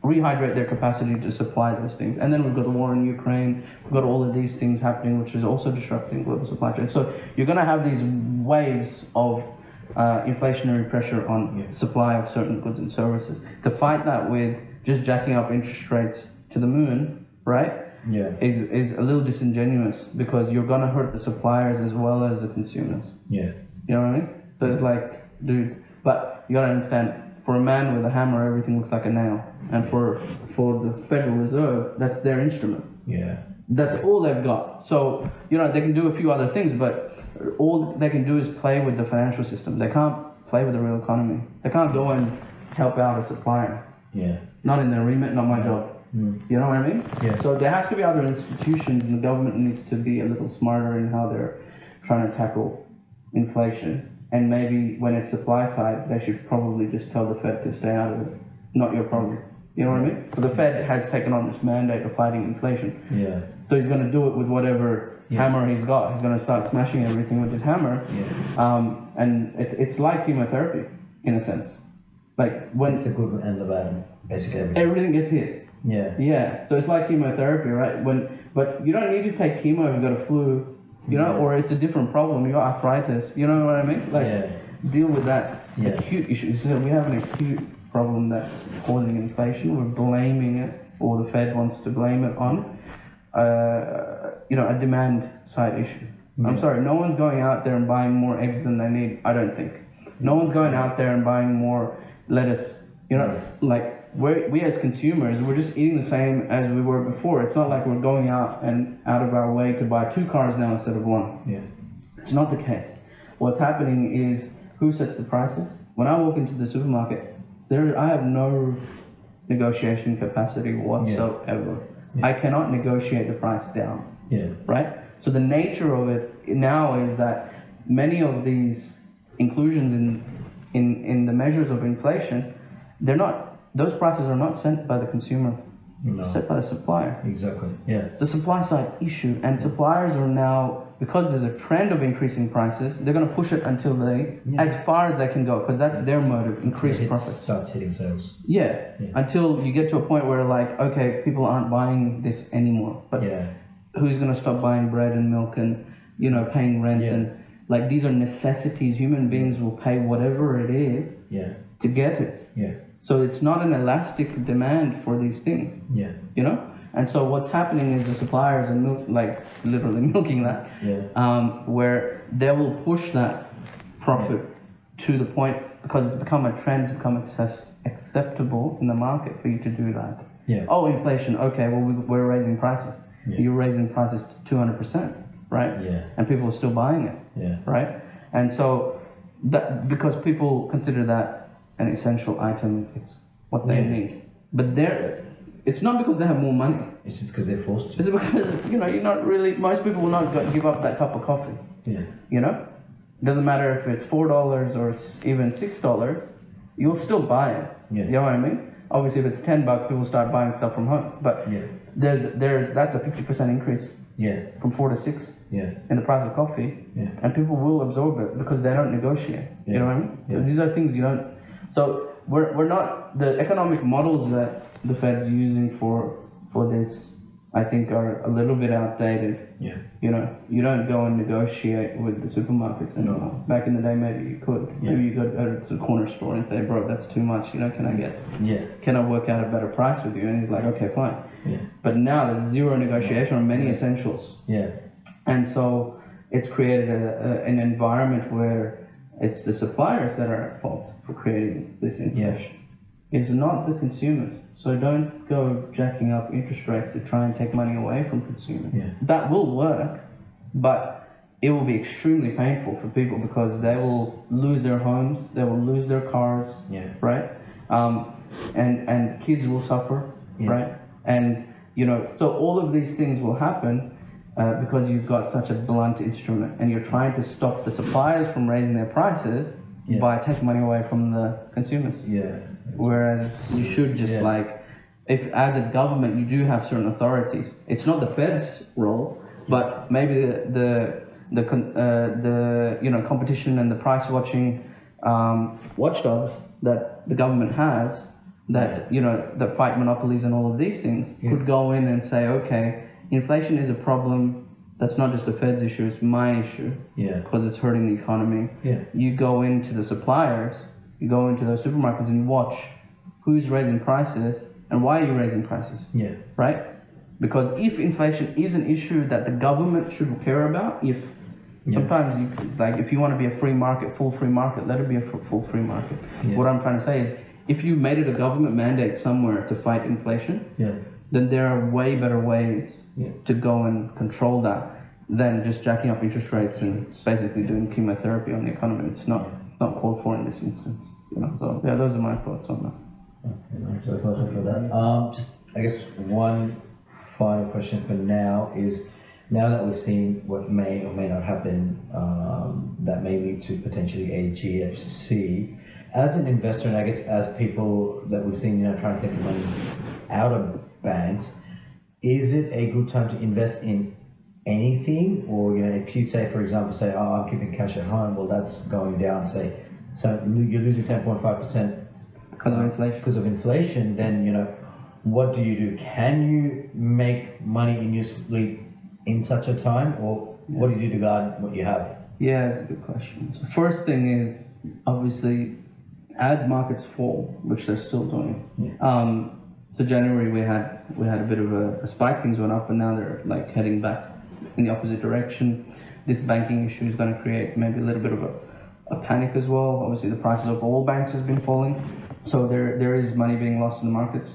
rehydrate their capacity to supply those things. And then we've got the war in Ukraine, we've got all of these things happening, which is also disrupting global supply chain. So you're going to have these waves of inflationary pressure on supply of certain goods and services. To fight that with just jacking up interest rates to the moon, right, is a little disingenuous because you're going to hurt the suppliers as well as the consumers. Yeah. You know what I mean? So it's like, dude, but you got to understand, for a man with a hammer, everything looks like a nail. And for the Federal Reserve, that's their instrument. Yeah. That's all they've got. So, they can do a few other things, but all they can do is play with the financial system. They can't play with the real economy. They can't go and help out a supplier. Yeah. Not in their remit, not my job. You know what I mean? Yeah. So there has to be other institutions, and the government needs to be a little smarter in how they're trying to tackle inflation. And maybe when it's supply side, they should probably just tell the Fed to stay out of it. Not your problem. You know what I mean? But the Fed has taken on this mandate of fighting inflation. Yeah. So he's going to do it with whatever hammer he's got. He's going to start smashing everything with his hammer. Yeah. And it's like chemotherapy in a sense. Like when it's a good and the bad, basically everything gets hit. Yeah. Yeah. So it's like chemotherapy, right? But you don't need to take chemo if you've got a flu. Or it's a different problem. You got arthritis. You know what I mean? Deal with that acute issue. So we have an acute problem that's causing inflation. We're blaming it, or the Fed wants to blame it on, a demand side issue. I'm sorry, no one's going out there and buying more eggs than they need. I don't think. No one's going out there and buying more lettuce. We as consumers, we're just eating the same as we were before. It's not like we're going out of our way to buy 2 cars now instead of 1. Yeah. It's not the case. What's happening is, who sets the prices? When I walk into the supermarket, I have no negotiation capacity whatsoever. Yeah. I cannot negotiate the price down. Yeah. Right? So the nature of it now is that many of these inclusions in the measures of inflation, those prices are not set by the consumer, set by the supplier. Exactly, yeah. It's a supply side issue, and suppliers are now, because there's a trend of increasing prices, they're going to push it until as far as they can go, because that's their motive, increase profits. Starts hitting sales. Yeah, until you get to a point where okay, people aren't buying this anymore. But who's going to stop buying bread and milk and, paying rent and, these are necessities. Human beings will pay whatever it is to get it. Yeah. So it's not an elastic demand for these things. Yeah. And so what's happening is the suppliers are literally milking that. Yeah. Where they will push that profit to the point, because it's become a trend, it's become acceptable in the market for you to do that. Yeah. Oh, inflation. Okay, well we're raising prices. Yeah. You're raising prices to 200%, right? Yeah. And people are still buying it. Yeah. Right? And so that, because people consider that an essential item, it's what they need. But it's not because they have more money. It's just because they're forced to. It's because, you're not really, most people will not give up that cup of coffee. Yeah. It doesn't matter if it's $4 or even $6, you'll still buy it. Yeah. You know what I mean? Obviously, if it's $10, people start buying stuff from home. But that's a 50% increase. Yeah. From 4 to 6. Yeah. In the price of coffee. Yeah. And people will absorb it because they don't negotiate. Yeah. You know what I mean? Yeah. These are things you don't. So we're not, the economic models that the Fed's using for this, I think, are a little bit outdated. Yeah. You don't go and negotiate with the supermarkets anymore. No. Back in the day, maybe you could. Yeah. Maybe you go to the corner store and say, bro, that's too much. Can I work out a better price with you? And he's like, okay, fine. Yeah. But now there's zero negotiation on many essentials. Yeah. And so it's created an environment where it's the suppliers that are at fault for creating this inflation. It's not the consumers. So don't go jacking up interest rates to try and take money away from consumers. That will work, but it will be extremely painful for people because they will lose their homes, they will lose their cars, right? And kids will suffer, right? And so all of these things will happen because you've got such a blunt instrument, and you're trying to stop the suppliers from raising their prices by taking money away from the consumers. Whereas you should just if as a government you do have certain authorities, it's not the Fed's role, but maybe the competition and the price watching watchdogs that the government has that that fight monopolies and all of these things could go in and say, okay, inflation is a problem. That's not just the Fed's issue, it's my issue. Because it's hurting the economy. You go into the suppliers, you go into those supermarkets and you watch who's raising prices and why are you raising prices. Right? Because if inflation is an issue that the government should care about, sometimes if you want to be a free market, full free market, let it be a full free market. What I'm trying to say is, if you made it a government mandate somewhere to fight inflation, then there are way better ways to go and control that than just jacking up interest rates and basically doing chemotherapy on the economy. It's not called for in this instance. So those are my thoughts on that. Okay, so thank you for that. Just I guess one final question for now is, now that we've seen what may or may not happen, that may lead to potentially a GFC. As an investor, and I guess as people that we've seen, trying to take money out of banks, is it a good time to invest in anything? Or if you say, for example, I'm keeping cash at home, well, that's going down, so you're losing 7.5% because of inflation. Then what do you do? Can you make money in your sleep in such a time, or what do you do to guard what you have? It's a good question. So first thing is, obviously, as markets fall, which they're still doing. So January we had a bit of a spike. Things went up, and now they're heading back in the opposite direction. This banking issue is going to create maybe a little bit of a panic as well. Obviously, the prices of all banks has been falling, so there is money being lost in the markets.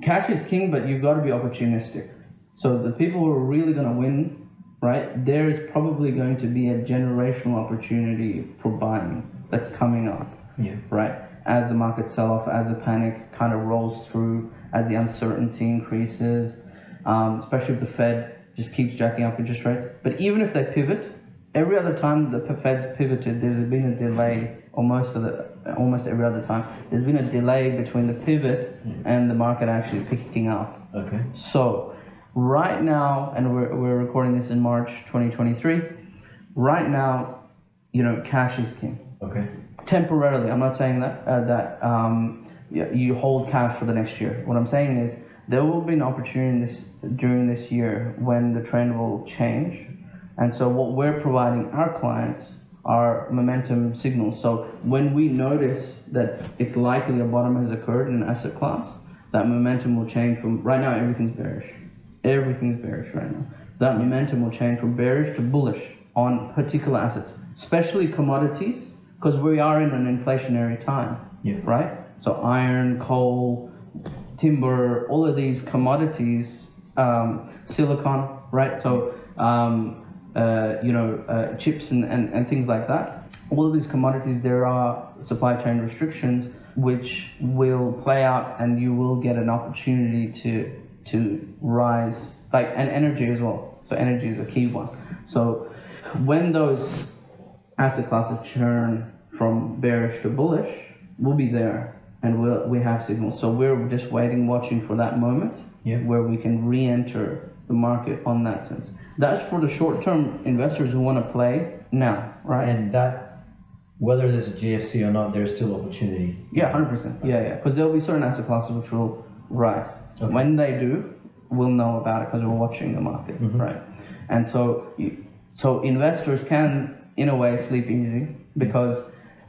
Cash is king, but you've got to be opportunistic. So the people who are really going to win, right? There is probably going to be a generational opportunity for buying that's coming up, right? As the markets sell off, as the panic kind of rolls through, as the uncertainty increases, especially if the Fed just keeps jacking up interest rates. But even if they pivot, every other time the Fed's pivoted, there's been a delay, almost every other time, there's been a delay between the pivot and the market actually picking up. Okay. So right now, and we're recording this in March 2023, right now, cash is king. Okay. Temporarily, I'm not saying that you hold cash for the next year. What I'm saying is there will be an opportunity during this year when the trend will change, and so what we're providing our clients are momentum signals. So when we notice that it's likely a bottom has occurred in an asset class, that momentum will change from right now everything's bearish. Everything's bearish right now. That momentum will change from bearish to bullish on particular assets, especially commodities. Because we are in an inflationary time, right? So iron, coal, timber, all of these commodities, silicon, right? So, chips and things like that. All of these commodities, there are supply chain restrictions which will play out, and you will get an opportunity to rise, and energy as well. So energy is a key one. So when those asset classes churn from bearish to bullish, we'll be there, and we have signals. So we're just watching for that moment where we can re-enter the market on that sense. That's for the short-term investors who want to play now, right? And that, whether there's a GFC or not, there's still opportunity. 100%. Because there'll be certain asset classes which will rise. Okay. When they do, we'll know about it because we're watching the market, right? And so investors can, in a way, sleep easy, because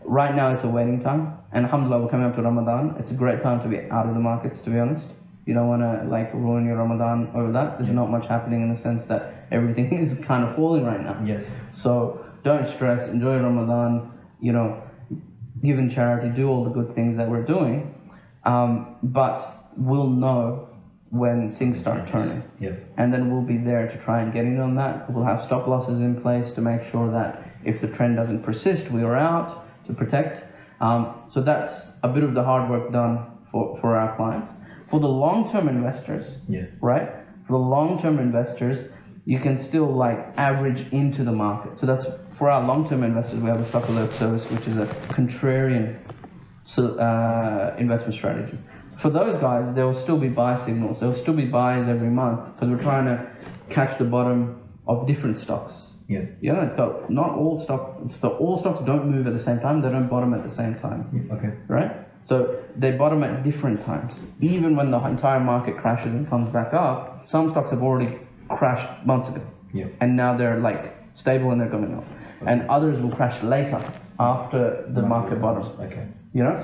right now it's a waiting time, and alhamdulillah, we're coming up to Ramadan. It's a great time to be out of the markets, to be honest. You don't want to like ruin your Ramadan over that. There's not much happening in the sense that everything is kind of falling right now. Yeah. So don't stress. Enjoy Ramadan. You know, give in charity. Do all the good things that we're doing. But we'll know when things start turning. Yeah. And then we'll be there to try and get in on that. We'll have stop losses in place to make sure that if the trend doesn't persist, we are out to protect. So that's a bit of the hard work done for our clients. For the long-term investors, right? For the long-term investors, you can still like average into the market. So that's for our long-term investors. We have a stock alert service, which is a contrarian investment strategy. For those guys, there will still be buy signals. There will still be buys every month because we're trying to catch the bottom of different stocks. So not all stocks. So all stocks don't move at the same time. They don't bottom at the same time. Right. So they bottom at different times. Even when the entire market crashes and comes back up, some stocks have already crashed months ago. And now they're like stable and they're going up. And others will crash later after the market bottoms.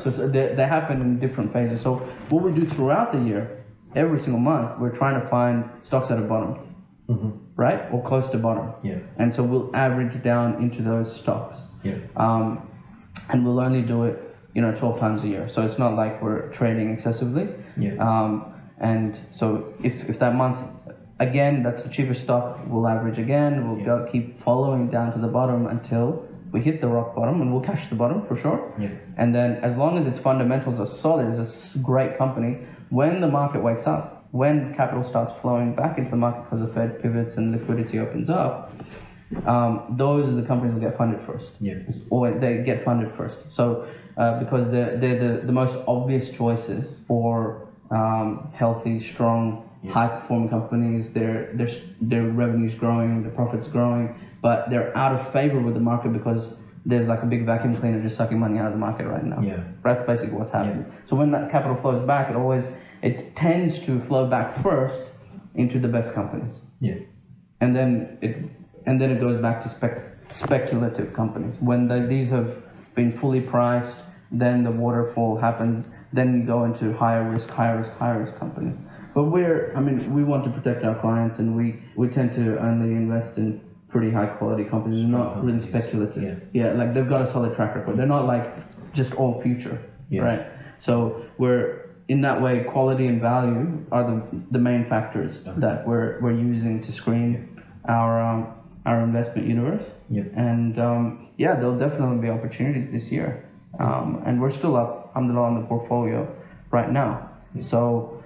So they happen in different phases. So what we do throughout the year, every single month, we're trying to find stocks that are bottomed, right, or close to bottom. And so we'll average down into those stocks. And we'll only do it, 12 times a year. So it's not like we're trading excessively. And so if that month, again, that's the cheapest stock, we'll average again. We'll go keep following down to the bottom until we hit the rock bottom, and we'll catch the bottom for sure. And then as long as its fundamentals are solid, it's a great company. When the market wakes up, when capital starts flowing back into the market because the Fed pivots and liquidity opens up, those are the companies that get funded first. Or they get funded first. So because they're the most obvious choices for healthy, strong, high-performing companies. Their revenue's growing, their profits growing, but they're out of favor with the market because there's like a big vacuum cleaner just sucking money out of the market right now. That's basically what's happening. So when that capital flows back, it tends to flow back first into the best companies. And then it goes back to speculative companies. When these have been fully priced, then the waterfall happens. Then you go into higher risk companies. But we want to protect our clients, and we tend to only invest in pretty high quality companies. They're not really speculative. Like they've got a solid track record. They're not like just all future, right? So we're in that way, quality and value are the main factors that we're using to screen our investment universe. And there'll definitely be opportunities this year. And we're still up, alhamdulillah, on the portfolio right now. So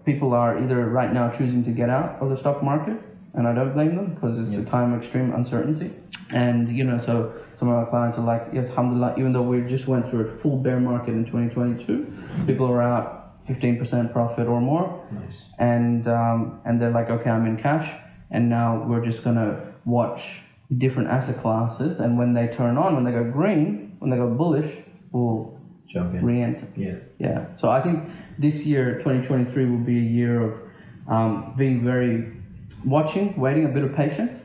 people are either right now choosing to get out of the stock market, and I don't blame them because it's a time of extreme uncertainty. And so some of our clients are like, yes, alhamdulillah, even though we just went through a full bear market in 2022, people are out 15% profit or more. And they're like, okay, I'm in cash, and now we're just gonna watch different asset classes, and when they turn on, when they go green, when they go bullish, we'll jump in. Re-enter. So I think this year, 2023, will be a year of being very waiting, a bit of patience.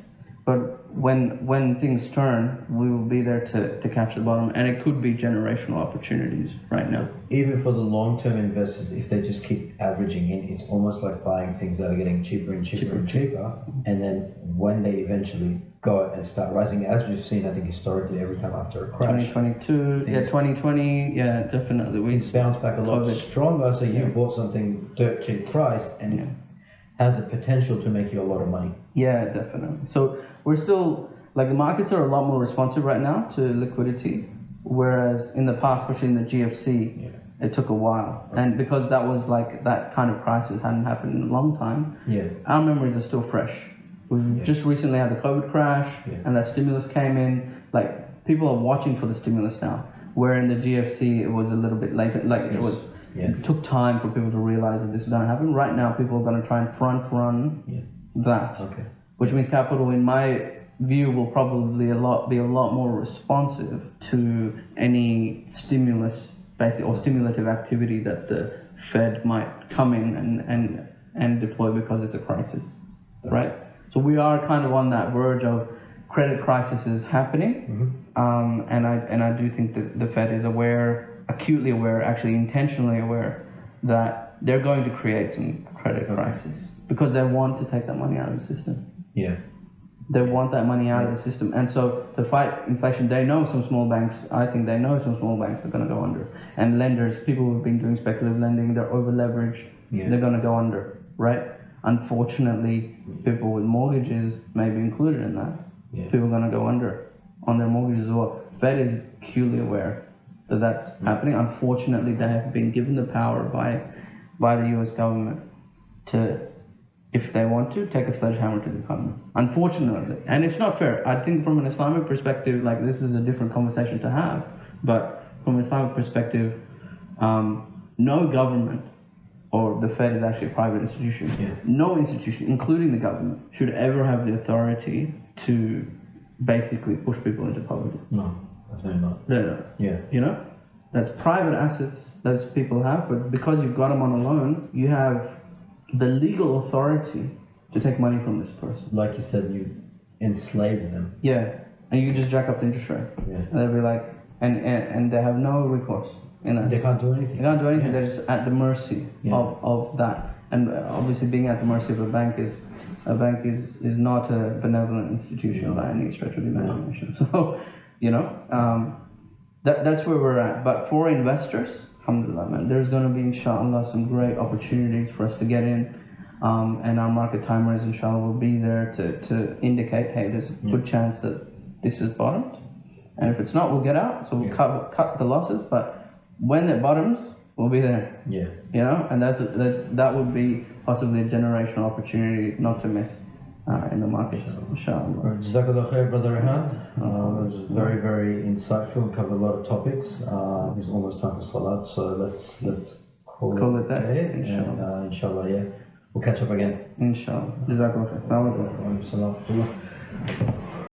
But when things turn, we will be there to catch the bottom, and it could be generational opportunities right now. Even for the long-term investors, if they just keep averaging in, it's almost like buying things that are getting cheaper and cheaper and cheaper, and then when they eventually go and start rising, as we've seen, I think historically, every time after a crash. 2022, 2020, definitely. We bounced back a lot stronger, so you bought something dirt cheap price, and has the potential to make you a lot of money. Yeah, definitely. So we're still, like, the markets are a lot more responsive right now to liquidity, whereas in the past, especially in the GFC, it took a while. And because that was like, that kind of crisis hadn't happened in a long time, our memories are still fresh. We've just recently had the COVID crash, and that stimulus came in. Like, people are watching for the stimulus now, where in the GFC, it was a little bit later. Like, it took time for people to realize that this is going to happen. Right now, people are going to try and front run that, which means capital, in my view, will probably be a lot more responsive to any stimulus, basically, or stimulative activity that the Fed might come in and deploy because it's a crisis, right? So we are kind of on that verge of credit crises happening, and I do think that the Fed is aware, acutely aware, actually intentionally aware, that they're going to create some credit crisis because they want to take that money out of the system. Yeah. They want that money out of the system. And so to fight inflation, they know some small banks, I think they know some small banks are going to go under. And lenders, people who've been doing speculative lending, they're over leveraged, they're going to go under, right? Unfortunately, people with mortgages may be included in that. Yeah. People are going to go under on their mortgages as well. Fed is acutely aware that that's happening. Unfortunately, they have been given the power by the US government to, if they want to, take a sledgehammer to the economy. Unfortunately. And it's not fair. I think from an Islamic perspective, like this is a different conversation to have, but from an Islamic perspective, no government, or the Fed is actually a private institution, no institution, including the government, should ever have the authority to basically push people into poverty. No, definitely not. No. Yeah. You know? That's private assets those people have, but because you've got them on a loan, you have the legal authority to take money from this person. Like you said, you enslave them. Yeah, and you just jack up the interest rate. Yeah. And they'll be like, and they have no recourse in that. They can't do anything. They can't do anything. They're just at the mercy of that. And obviously, being at the mercy of a bank is not a benevolent institution by any stretch of the imagination. So, you know, that's where we're at. But for investors, alhamdulillah, man, there's going to be, inshallah, some great opportunities for us to get in. And our market timers, inshallah, will be there to indicate, hey, there's a good chance that this is bottomed. And if it's not, we'll get out. So we'll cut the losses. But when it bottoms, we'll be there. Yeah. You know, and that would be possibly a generational opportunity not to miss in the market, inshallah. Jazakallah khair, Brother Rehan. It was very, very insightful. We covered a lot of topics. It's almost time for Salat, so let's call it that. there. Inshallah. And inshallah, yeah. We'll catch up again. Inshallah. Jazakallah khair. Assalamu alaikum. Wa alaikum salam.